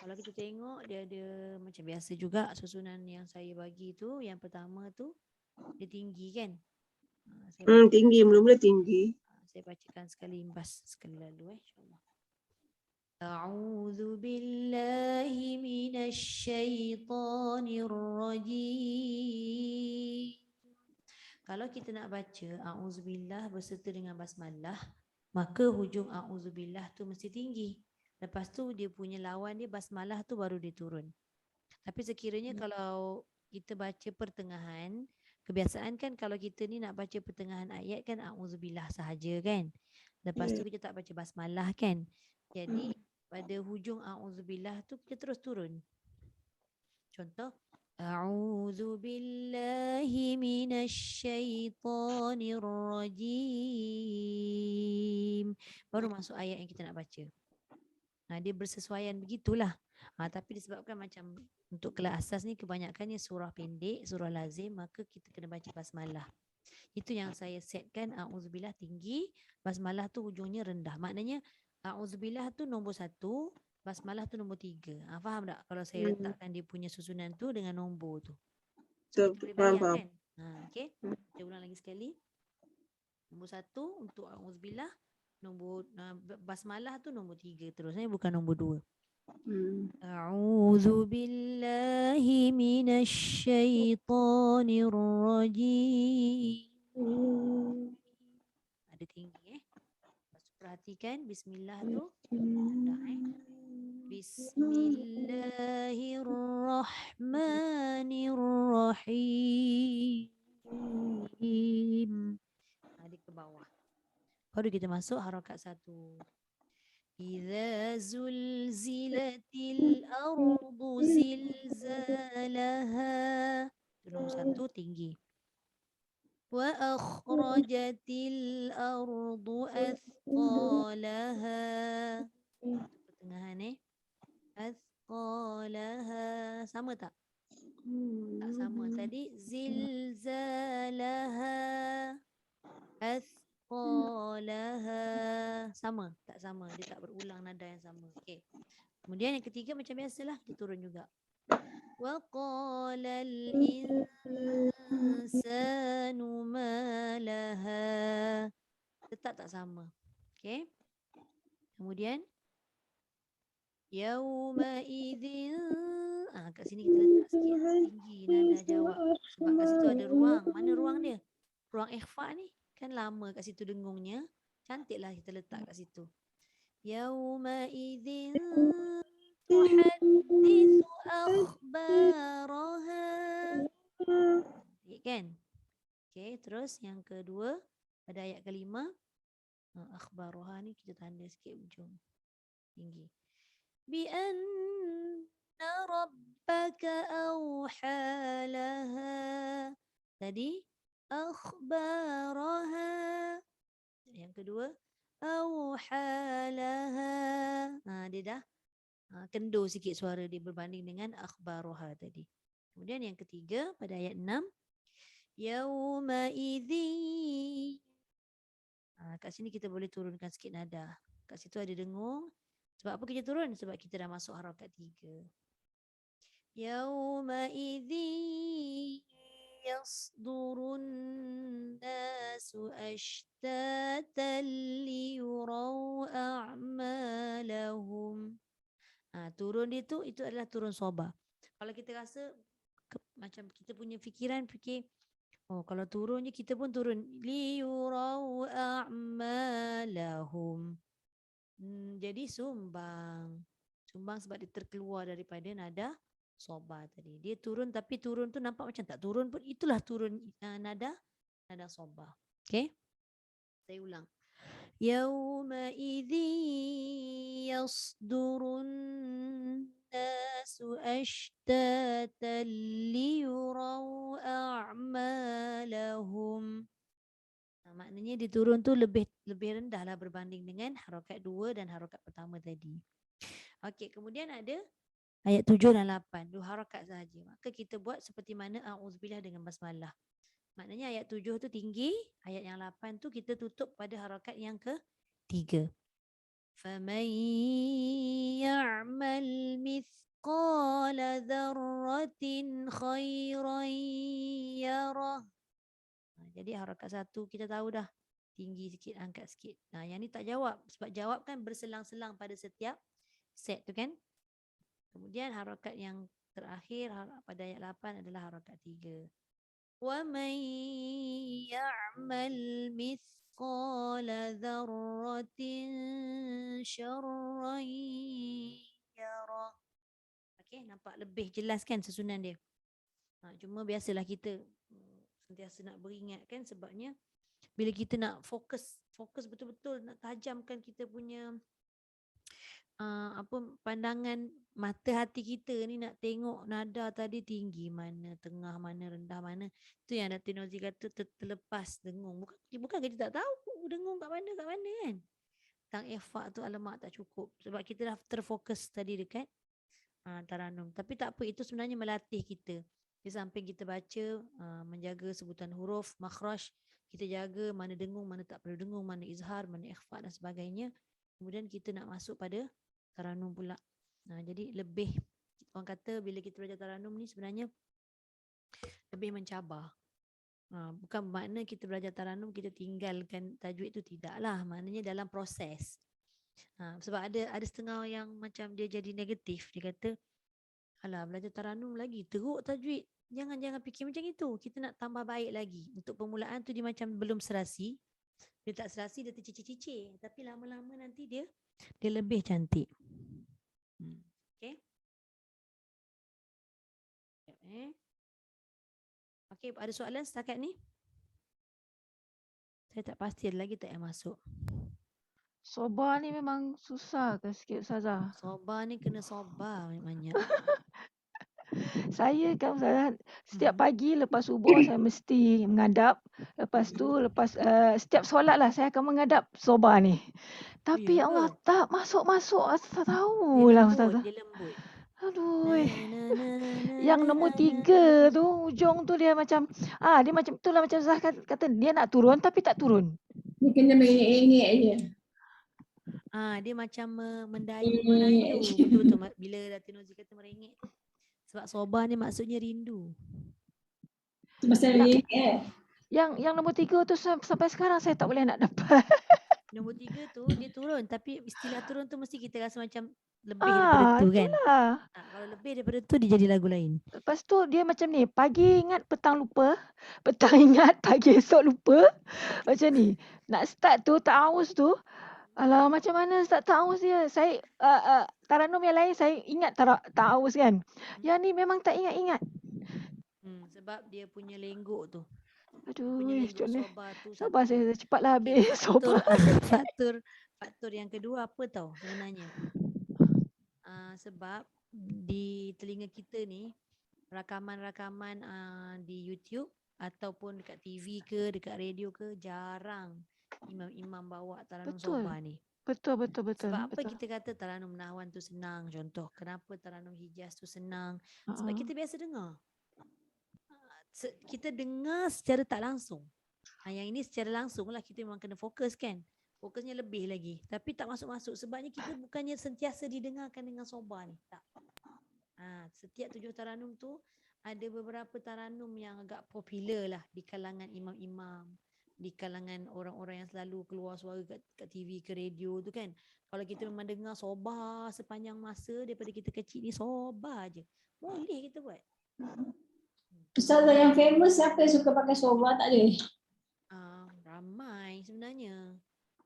Kalau kita tengok dia ada macam biasa juga susunan yang saya bagi tu. Yang pertama tu dia tinggi kan?
Tinggi, mula-mula tinggi.
Saya bacakan sekali imbas sekali lalu insya-Allah. A'udzu billahi minasyaitonir rajim. Kalau kita nak baca a'udzubillah berserta dengan basmalah, maka hujung a'udzubillah tu mesti tinggi. Lepas tu dia punya lawan dia basmalah tu baru dia turun. Tapi sekiranya kalau kita baca pertengahan, kebiasaan kan kalau kita ni nak baca pertengahan ayat kan a'udzubillah sahaja kan. Lepas tu kita tak baca basmalah kan. Jadi pada hujung a'udzubillah tu kita terus turun. Contoh A'udzu billahi minasyaitonir rajim. Baru masuk ayat yang kita nak baca. Dia bersesuaian begitulah. Tapi disebabkan macam untuk kelas asas ni kebanyakannya surah pendek, surah lazim, maka kita kena baca basmalah. Itu yang saya setkan a'udzubillah tinggi, basmalah tu hujungnya rendah. Maknanya a'udzubillah tu nombor 1, basmalah tu nombor 3. Faham tak kalau saya letakkan dia punya susunan tu dengan nombor tu? So, kita boleh bayangkan. Okey. Saya ulang lagi sekali. Nombor 1 untuk a'udzubillah, nombor basmalah tu nombor 3 terus, bukan nombor 2. A'udzu billahi minasyaitonir rajim. Ada tinggi perhatikan bismillah tu rendah Bismillahirrahmanirrahim. Di ke bawah. Baru kita masuk harakat 1. Idza zulzilatil ardu zilzalaha. Itu nombor 1 tinggi. Wa akhrajatil ardu athqalaha. Pertengahan athqalaha. Sama tak? Tak sama. Tadi zilzalaha. Athqalaha. Sama? Tak sama. Dia tak berulang nada yang sama. Okey. Kemudian yang ketiga macam biasalah kita turun juga. Wa qala al-insanu ma laha. Tetap tak sama. Okey. Kemudian yauma idzin. Kat sini kita letak sikit tinggi nada jawab sebab kat situ ada ruang. Mana ruang dia? Ruang ikhfa ni kan lama kat situ dengungnya. Cantiklah kita letak kat situ. Yauma idzin tuhadditsu akhbaraha. Kan? Okey, terus yang kedua pada ayat kelima, akhbaraha ni kita tanda sikit ujung. Tinggi. Bi anna rabbaka awha laha. Tadi akhbaraha. Yang kedua awha laha. Dia dah kendur sikit suara dia berbanding dengan akhbaraha tadi. Kemudian yang ketiga pada ayat 6, yauma idzi. Kat sini kita boleh turunkan sikit nada. Kat situ ada dengung. Sebab apa kita turun? Sebab kita dah masuk harakat 3. Yauma idzi yasdurun nasu ashtatan liyuraw a'malahum. Turun dia tu, itu adalah turun soba. Kalau kita rasa macam kita punya fikiran fikir, kalau turun je kita pun turun. Liyuraw a'malahum. Jadi sumbang. Sumbang sebab dia terkeluar daripada nada soba tadi. Dia turun tapi turun tu nampak macam tak turun pun. Itulah turun nada soba. Okay? Saya ulang. Yauma idzi yasdurun nasu ashtatan liyuraw a'malahum. Maknanya dia turun tu lebih rendah lah berbanding dengan harakat 2 dan harakat pertama tadi. Okey, kemudian ada ayat 7 dan 8, 2 harakat sahaja. Maka kita buat seperti mana a'udzubillah dengan basmalah. Maknanya ayat 7 tu tinggi, ayat yang 8 tu kita tutup pada harakat yang ke-3. Faman ya'mal mithqala dzarratin khairan yarah. Jadi harakat 1 kita tahu dah, tinggi sikit, angkat sikit. Yang ni tak jawab, sebab jawab kan berselang-selang pada setiap set tu kan. Kemudian harakat yang terakhir pada ayat 8 adalah harakat 3. Wa man ya'mal mithqala dzarratin syarran yarah. Okey, nampak lebih jelas kan susunan dia. Cuma biasalah kita sentiasa nak beringat kan, sebabnya bila kita nak fokus betul-betul, nak tajamkan kita punya pandangan mata hati kita ni, nak tengok nada tadi tinggi mana, tengah mana, rendah mana. Tu yang Datin Nozi kata terlepas dengung. Bukan kita tak tahu dengung kat mana kan. Tang ikhfa tu alamak tak cukup, sebab kita dah terfokus tadi dekat taranum. Tapi tak apa, itu sebenarnya melatih kita. Di samping kita baca, menjaga sebutan huruf, makhraj, kita jaga mana dengung, mana tak perlu dengung, mana izhar, mana ikhfa dan sebagainya. Kemudian kita nak masuk pada taranum pula. Jadi lebih, orang kata bila kita belajar taranum ni sebenarnya lebih mencabar. Bukan bermakna kita belajar taranum kita tinggalkan tajwid tu, tidaklah. Maknanya dalam proses. Sebab ada setengah yang macam dia jadi negatif. Dia kata, alah belajar taranum lagi teruk tajwid. Jangan fikir macam itu. Kita nak tambah baik lagi. Untuk permulaan tu dia macam belum serasi. Dia tak serasi, dia tercicir-cicir. Tapi lama-lama nanti dia lebih cantik. Okay. Okay, ada soalan setakat ni? Saya tak pasti ada lagi tak yang masuk.
Soba ni memang susah ke sikit Ustazah?
Soba ni kena soba banyak-banyak.
Saya kan Ustazah, setiap pagi lepas subuh saya mesti mengadap. Lepas tu, setiap solat lah saya akan mengadap soba ni. Tapi ya Allah tak masuk-masuk. Tak tahulah Ustazah.
Dia lembut.
Aduh. Yang nombor 3 tu, ujung tu dia macam, dia macam itulah macam Ustazah kata dia nak turun tapi tak turun.
Dia kena merengek je.
Dia macam merayu. Betul-betul bila Datin Nozi kata merengek. Sebab soba ni maksudnya rindu.
Pasal merengek.
Yang nombor 3 tu sampai sekarang saya tak boleh nak dapat.
Nombor 3 tu dia turun, tapi istilah turun tu mesti kita rasa macam lebih daripada tu kan.
Itulah.
Kalau habis daripada tu dia jadi lagu lain.
Lepas tu dia macam ni, pagi ingat, petang lupa. Petang ingat, pagi esok lupa. Macam ni. Nak start tu, ta'awuz tu. Alah, macam mana start ta'awuz dia? Saya, taranum yang lain saya ingat ta'awuz kan. Yang ni memang tak ingat-ingat.
Sebab dia punya lenggok tu.
Aduh,
Punya lenggok
macam mana?
soba tu
Sabar
satu.
saya, cepatlah
Okey,
habis. Sabar.
faktor yang kedua apa tau sebenarnya? Sebab di telinga kita ni rakaman-rakaman di YouTube ataupun dekat TV ke, dekat radio ke, jarang imam-imam bawa taranum
Betul.
soba ni.
Betul.
Sebab apa
betul.
kita kata taranum nahwan tu senang? Contoh, kenapa taranum hijaz tu senang? Sebab
Ha-ha.
kita biasa dengar. Kita dengar secara tak langsung. Yang ini secara langsung lah, kita memang kena fokus kan. Fokusnya lebih lagi. Tapi tak masuk-masuk. Sebabnya kita bukannya sentiasa didengarkan dengan soba ni. Tak. Setiap 7 taranum tu ada beberapa taranum yang agak popular lah di kalangan imam-imam, di kalangan orang-orang yang selalu keluar suara kat TV ke radio tu kan. Kalau kita memang dengar soba sepanjang masa daripada kita kecil ni, soba je. Boleh kita buat.
Ustazah yang famous siapa yang suka pakai soba tak ada?
Ramai sebenarnya.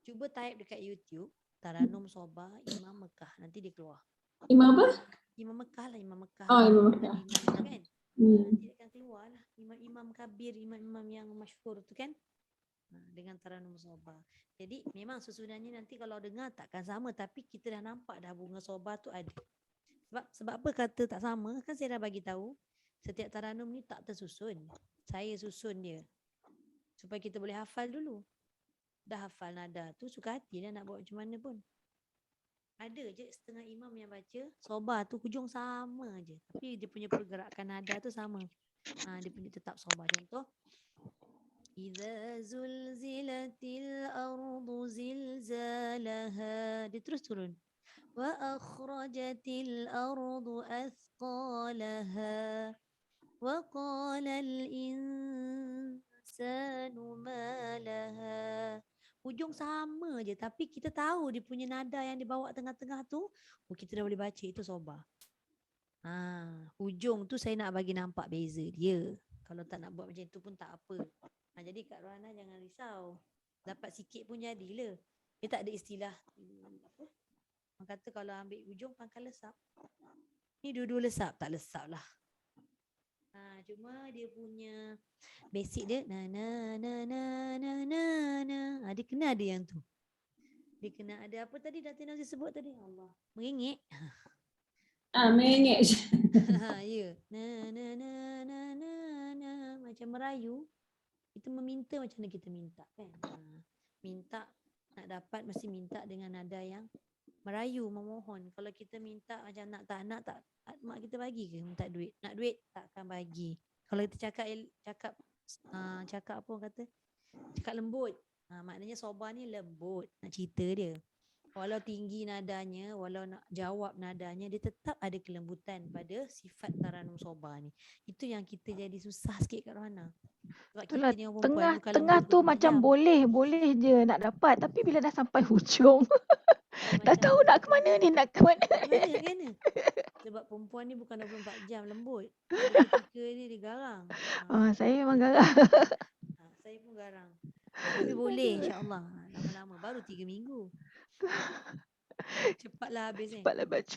Cuba type dekat YouTube taranum soba Imam Mekah, nanti dia keluar.
Imam apa?
Imam Mekah lah, Imam Mekah.
Oh, Imam Mekah.
Imam tu kan.
Hmm.
Nanti akan keluar lah imam-imam kabir, imam-imam yang masyhur tu kan. Dengan taranum soba. Jadi memang sebenarnya nanti kalau dengar takkan sama, tapi kita dah nampak dah bunga soba tu ada. Sebab apa kata tak sama? Kan saya dah bagi tahu setiap taranum ni tak tersusun. Saya susun dia supaya kita boleh hafal dulu. Dah hafal nada tu, suka hati dah nak buat macam mana pun. Ada je setengah imam yang baca soba tu hujung sama je, tapi dia punya pergerakan nada tu sama. Dia punya tetap soba. Contoh, idza zulzilatil ardu zilzalaha, dia terus turun. Wa akhrajatil ardu athqalaha wa qala al insanu ma laha. Hujung sama je, tapi kita tahu dia punya nada yang dibawa tengah-tengah tu, kita dah boleh baca itu soba. Hujung tu saya nak bagi nampak beza dia. Kalau tak nak buat macam tu pun tak apa. Jadi Kak Rohana jangan risau. Dapat sikit pun jadilah. Dia tak ada istilah apa? Orang kata kalau ambil hujung pangkal lesap. Ni dua-dua lesap, tak lesap lah. Cuma dia punya basic dia na. Dia kena ada yang tu. Dia kena ada apa tadi Datin Nazir sebut tadi? Allah. Mengingit.
Mengingit.
Ya. Na. Macam merayu. Kita meminta macam mana kita minta kan? Minta nak dapat mesti minta dengan nada yang merayu, memohon. Kalau kita minta macam nak tak mak kita bagi ke minta duit? Nak duit takkan bagi. Kalau kita cakap apa orang kata? Cakap lembut. Maknanya soba ni lembut nak cerita dia. Walau tinggi nadanya, walau nak jawab nadanya, dia tetap ada kelembutan pada sifat taranum soba ni. Itu yang kita jadi susah sikit Kak Rohana. Sebab
Itulah,
kita ni orang perempuan bukan
tengah
lembut
tu
begitu
macam
tajam.
boleh je nak dapat, tapi bila dah sampai hujung tak tahu nak ke mana ni, nak ke mana.
Kena. Sebab perempuan ni bukan 24 jam lembut. Ada ketika ni dia garang.
Saya memang garang.
Saya pun garang. Tapi boleh insya-Allah. Lama-lama baru 3 minggu. Cepatlah habis ni.
Cepat habis.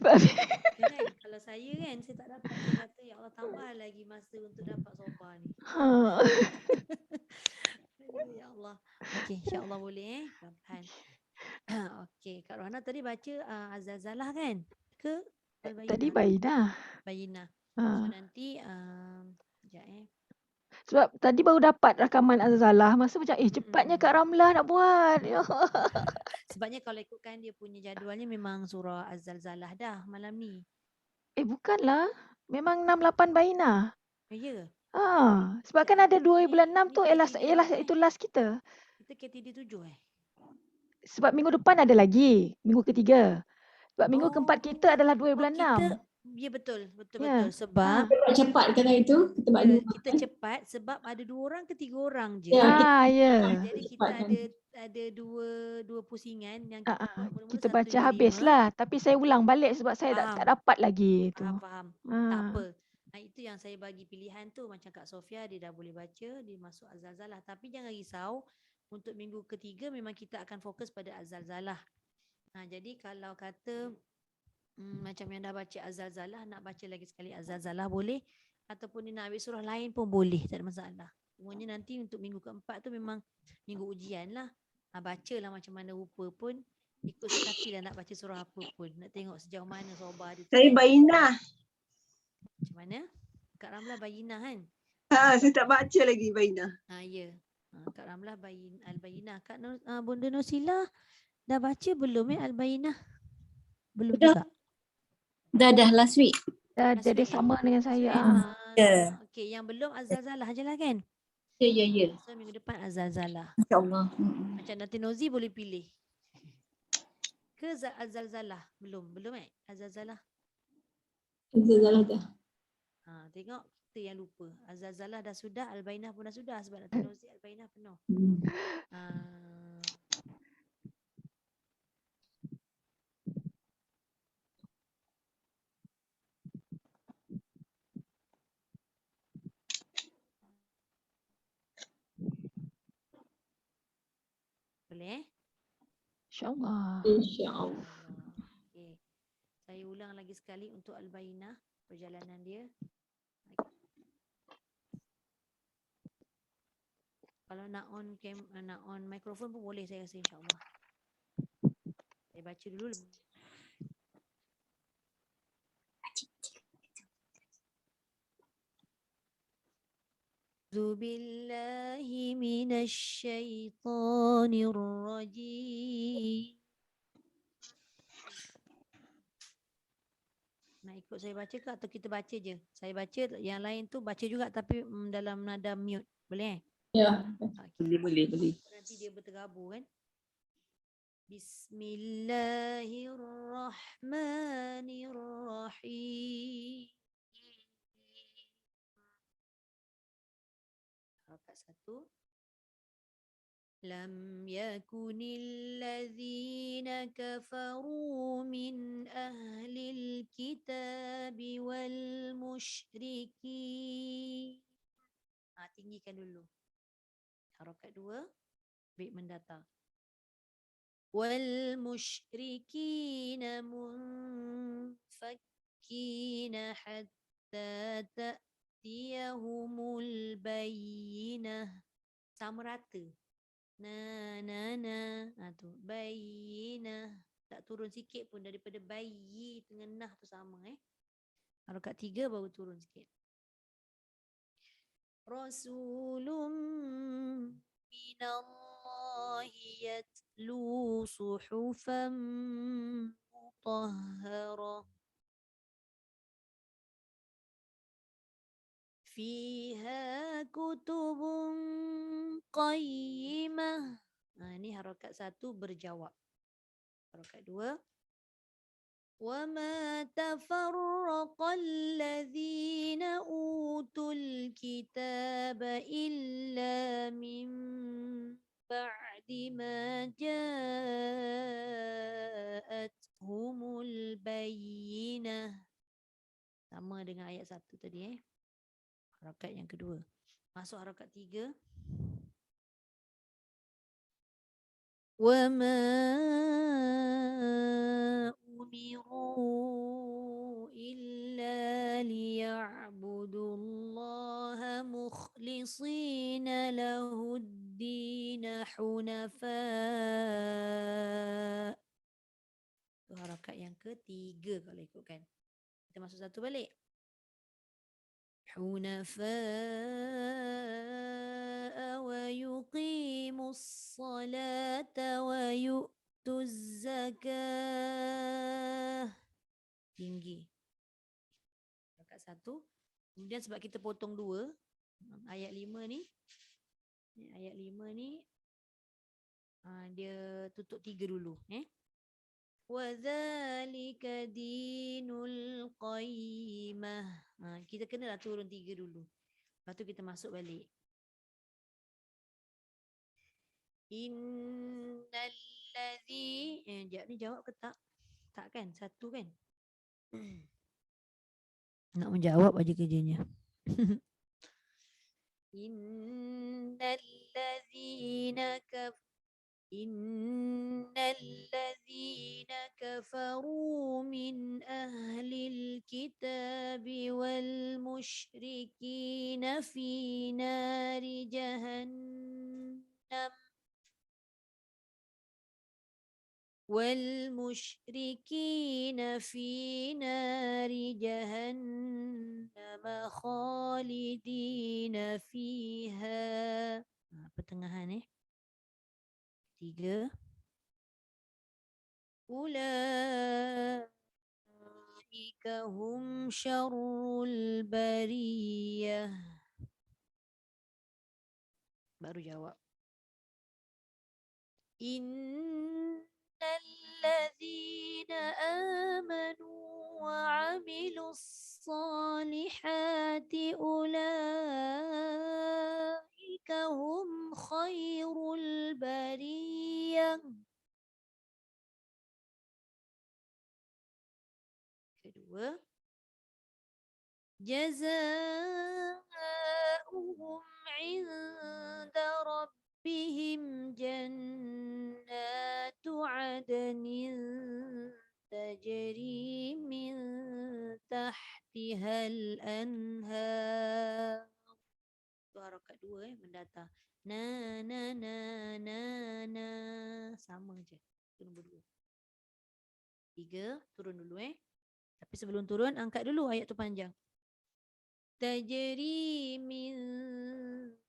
Kan, kalau saya kan, saya tak dapat. Saya kata, ya Allah tambah lagi masa untuk dapat soba ni. Ya Allah. Okey, insya-Allah boleh pelan-pelan. Okey, Kak Rohana tadi baca Az-Zalzalah kan? Ke Al-Bayyinah?
Tadi Bayyinah.
Bayyinah. So nanti sekejap
Sebab tadi baru dapat rakaman Az-Zalzalah, masa macam cepatnya Kak Ramlah nak buat.
Sebabnya kalau ikutkan dia punya jadualnya memang surah Az-Zalzalah dah malam ni.
Bukanlah. Memang 6-8 Bayyinah.
Ya.
Sebab kan ada 2 bulan 6 tu ialah itu last kita.
Kita KTD 7
Sebab minggu depan ada lagi, minggu ketiga. Sebab minggu keempat kita adalah 2 bulan 6.
Ya betul.
Ya.
Sebab
Kita buat cepat kata itu. Kita buat
kita cepat sebab ada 2 orang ke 3 orang je.
Ya,
ya.
Jadi kita ada dua pusingan yang kita buat mula-mula
Kita
1
baca
hingga 5.
habislah. Tapi saya ulang balik sebab saya tak
Faham.
dapat lagi tu.
Faham. Tak
Ah.
apa. Itu yang saya bagi pilihan tu, macam Kak Sofia dia dah boleh baca, dia masuk Az-Zalzalah. Tapi jangan risau, untuk minggu ketiga memang kita akan fokus pada Az-Zalzalah. Jadi kalau kata macam yang dah baca Az-Zalzalah, nak baca lagi sekali Az-Zalzalah boleh, ataupun dia nak ambil surah lain pun boleh, tak ada masalah. Semuanya nanti untuk minggu keempat tu memang minggu ujian lah. Bacalah macam mana rupa pun, ikut suka hati lah nak baca surah apa pun. Nak tengok sejauh mana sobar dia tu
Saya
kan.
Bayyinah.
Macam mana? Kak Ramlah Bayyinah kan?
Saya tak baca lagi Bayyinah.
Ya. Kak Ramlah Al-Bayyinah. Bunda Nosila dah baca belum Al-Bayyinah? Belum juga.
Dah last week.
Dah
Last
jadi
week,
sama dengan saya.
Ya.
Okey, yang belum Az-Zalzalah je lah kan?
Ya.
So minggu depan Az-Zalzalah.
InsyaAllah.
Macam Datin Nozi boleh pilih. Ke Az-Zalzalah? Belum Az-Zalzalah.
Zalzalah dah.
Tengok kita yang lupa. Az-Zalzalah dah sudah, Al-Bayyinah pun dah sudah sebab Datin Nozi Al-Bayyinah penuh. Boleh?
InsyaAllah.
InsyaAllah.
Okey. Saya ulang lagi sekali untuk Al-Bayyinah, perjalanan dia. Kalau nak on mikrofon pun boleh, saya rasa insya-Allah. Saya baca dulu. أعوذ بالله من الشيطان الرجيم. Nak ikut saya baca ke atau kita baca je? Saya baca, yang lain tu baca juga tapi dalam nada mute. Boleh?
Ya.
Boleh.
Nanti dia berterabur kan? Bismillahirrahmanirrahim. Harakat 1. Lam yakunil ladzina kafaru min ahlil kitabi wal musyrikin. Tinggikan dulu. Harakat 2. Baik mendatar. Wal musyrikina munfakkina hatta ta'tiyahumul bayyinah. Sama rata. Tu bayyinah. Tak turun sikit pun daripada bayi dengan nah tu sama Harakat 3 baru turun sikit. Rasulun minallahi yatlu suhufan mutahharah. Fiha kutubun qayyimah. Ini harakat 1 berjawab. Harakat 2. وَمَا تَفَرَّقَ الَّذِينَ أُوتُوا الْكِتَابَ إِلَّا مِنْ بَعْدِ مَا جَاءَتْهُمُ الْبَيِّنَةُ. Sama dengan ayat 1 tadi Harakat yang kedua. Masuk harakat 3. وَمَا أُمِرُوا إِلَّا لِيَعْبُدُوا اللَّهَ مُخْلِصِينَ لَهُ الدِّينَ حُنَفَاءَ. Itu harakat yang ketiga kalau ikutkan. Kita masuk satu balik. حُنَفَاءَ وَيُقِيمُوا الصَّلَاةَ وَيُؤْتُوا الزَّكَاةَ. Tinggi. Harakat 1. Kemudian sebab kita potong 2, ayat 5 ni. Ayat 5 ni dia tutup 3 dulu. وَذَلِكَ دِينُ الْقَيِّمَةِ. Kita kenalah turun 3 dulu. Lepas tu kita masuk balik. Innalladzi ni jawab ke tak? Tak kan? Satu kan? Nak menjawab aja kerjanya. Innalladzina kafaru min ahlil kitabi wal musyrikina fi nari jahannam والمشركين في نار جهنم خالدين فيها. Pertengahan tiga. Ulaika hum syarrul bariyah. Baru jawab. الذين آمنوا وعملوا الصالحات أولئك هم خير البرية. Kedua, جزاؤهم عند ربهم جنات عدن تجري من تحتها الأنهار. Itu harakat dua mendatar. Na na na na na. Sama je. Itu nombor dua. Tiga, turun dulu Tapi sebelum turun, angkat dulu ayat tu panjang. Tajri min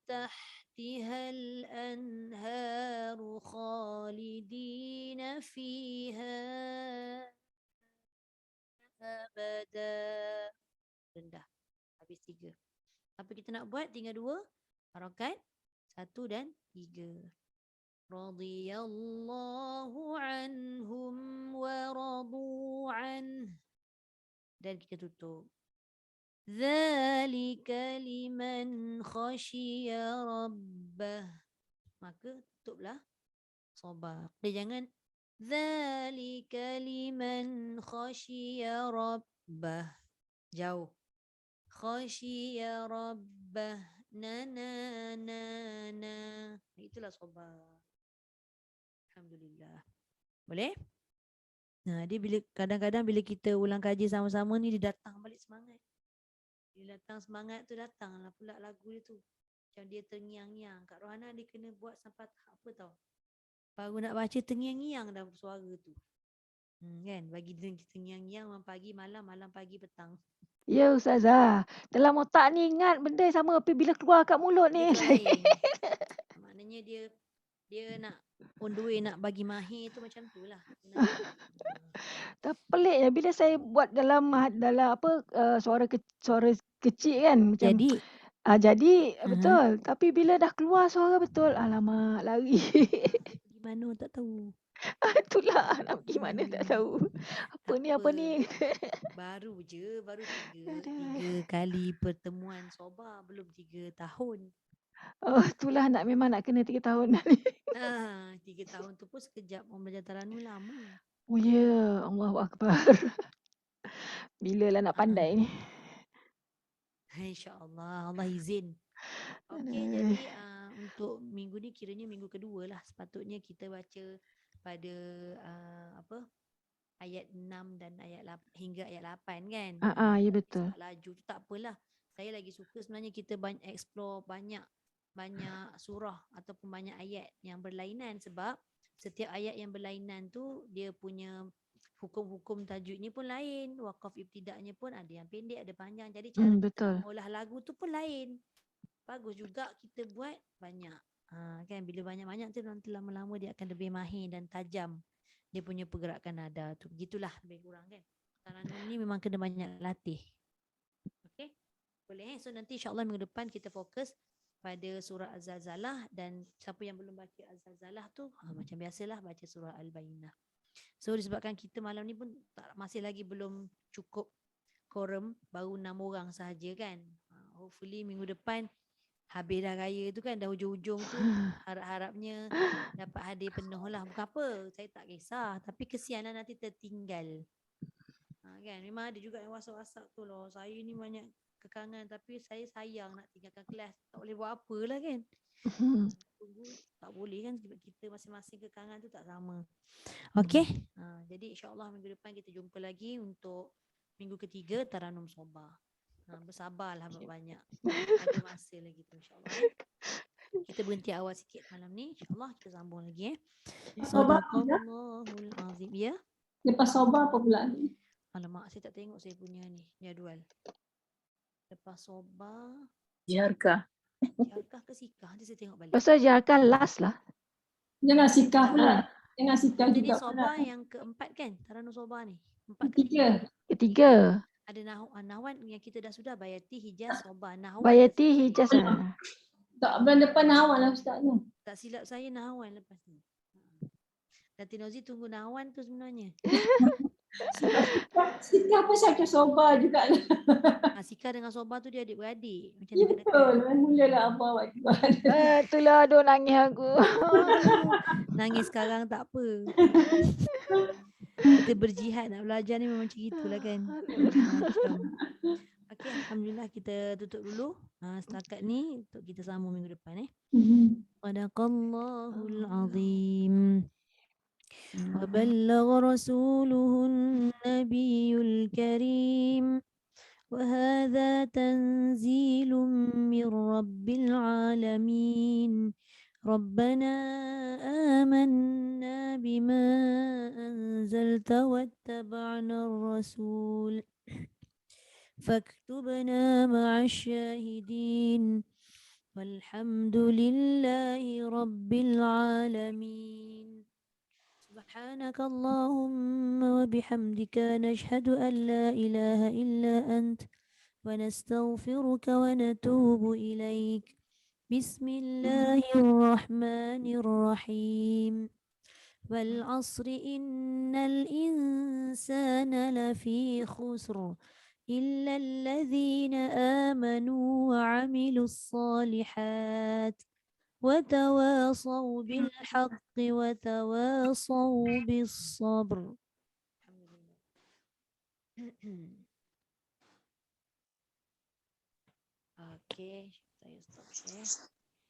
tahtihal anharu khalidina fiha abada. Rendah. Habis tiga. Apa kita nak buat? Tinggal dua. Harakat. Satu dan tiga. Radiyallahu anhum wa radu anhu. Dan kita tutup. Dzalika liman khasyiya rabbah. Maka tutuplah sobat. Dia jangan dzalika liman khasyiya rabbah. Jauh. Khasyiya rabbah. Na na na na. Itulah sobat. Alhamdulillah. Boleh? Nah, dia bila kadang-kadang bila kita ulang kaji sama-sama ni dia datang balik semangat. Dia datang semangat tu datanglah pula lagu dia tu. Macam dia terngiang-ngiang. Kak Rohana dia kena buat sampai tahap apa tau. Baru nak baca terngiang-ngiang dah suara tu. Kan? Bagi dia terngiang-ngiang malam pagi, malam pagi, petang.
Ya Ustazah. Dalam otak ni ingat benda sama tapi bila keluar kat mulut ni.
Lain. Maknanya dia nak on the way nak bagi mahir tu macam tu lah.
Tak pelik je bila saya buat dalam apa suara kecil kan macam jadi betul tapi bila dah keluar suara betul alamak lari.
Pergi mana tak tahu.
Itulah nak pergi mana tak tahu. Apa ni.
Baru tiga kali pertemuan soba belum 3 tahun.
Oh itulah memang nak kena 3 tahun dah ni.
3 tahun tu pun sekejap orang belajar Taranum lama.
Oh ya, Allahu Akbar. Bilalah nak pandai ni.
InsyaAllah, Allah izin. Okey, jadi untuk minggu ni kiranya minggu kedua lah. Sepatutnya kita baca pada ayat 6 dan ayat 8, hingga ayat 8 kan.
Ya betul.
Laju tu tak apalah. Saya lagi suka sebenarnya kita banyak explore banyak surah ataupun banyak ayat yang berlainan sebab setiap ayat yang berlainan tu dia punya hukum-hukum tajwidnya pun lain, waqaf ibtida'nya pun ada yang pendek, ada panjang. Jadi cara kita mengolah lagu tu pun lain. Bagus juga kita buat banyak. Kan bila banyak-banyak tu nanti lama-lama dia akan lebih mahir dan tajam dia punya pergerakan nada tu. Begitulah lebih kurang kan. Taranum ni memang kena banyak latih. Okey. Boleh. So nanti insya-Allah minggu depan kita fokus pada surah Az-Zalzalah dan siapa yang belum baca Az-Zalzalah tu macam biasalah baca surah Al-Bayyinah. So disebabkan kita malam ni pun masih lagi belum cukup quorum, baru 6 orang sahaja kan. Hopefully minggu depan habis dah raya tu kan, dah hujung-hujung tu harap-harapnya dapat hadiah penuh lah. Bukan apa, saya tak kisah. Tapi kesianlah nanti tertinggal. Kan, memang ada juga yang WhatsApp tu loh. Saya ni banyak kekangan tapi saya sayang nak tinggalkan kelas. Tak boleh buat apa lah kan. Tunggu, tak boleh kan sebab kita masing-masing kekangan tu tak sama. Okey. Jadi insyaAllah minggu depan kita jumpa lagi untuk minggu ketiga Taranum Sobah. Bersabarlah banyak. Ada masa lagi tu insyaAllah. Kita berhenti awal sikit malam ni. InsyaAllah kita sambung lagi.
Sobah
Sadaqallahul azim. Ya.
lepas soba apa pula ni?
Alamak, saya tak tengok saya punya ni jadual. Lepas Sobah,
Jiharkah.
Jiharkah ke Sikah? Nanti saya tengok balik.
Pasal Jiharkah last lah.
Jangan sikah pula. Jangan sikah
Jadi
juga
Sobah
pula.
yang keempat kan? Taranum Sobah ni. 4 ke 3?
Tiga.
Ketiga.
Ada Nahwan yang kita dah sudah Bayati, Hijaz, Sobah. Nahwan
Bayati Hijaz.
Tak bulan depan awal lah Ustaz tu.
tak silap saya Nahwan lepas ni. Datin Nozi tunggu Nahwan tu sebenarnya.
Sikah pun saya soba juga lah.
Sika dengan Sobah tu dia adik-beradik. Macam
Ya
dekat-dekat.
betul. Mulalah apa awak juga.
Itulah aduh nangis aku.
Nangis sekarang tak apa. Kita berjihad nak belajar ni memang macam itulah kan. Macam. Okey, alhamdulillah kita tutup dulu. Setakat ni untuk kita sambung minggu depan Sadaqallahul azim. Wa ballagha rasuluhun nabiyul karim. وهذا تنزيل من رب العالمين ربنا آمنا بما أنزلت واتبعنا الرسول فاكتبنا مع الشاهدين والحمد لله رب العالمين سبحانك اللهم وبحمدك نشهد أن لا إله إلا أنت ونستغفرك ونتوب إليك بسم الله الرحمن الرحيم والعصر إن الإنسان لفي خسر إلا الذين آمنوا وعملوا الصالحات وتواصوا بالحق وتواصوا بالصبر. Okey, saya stop share.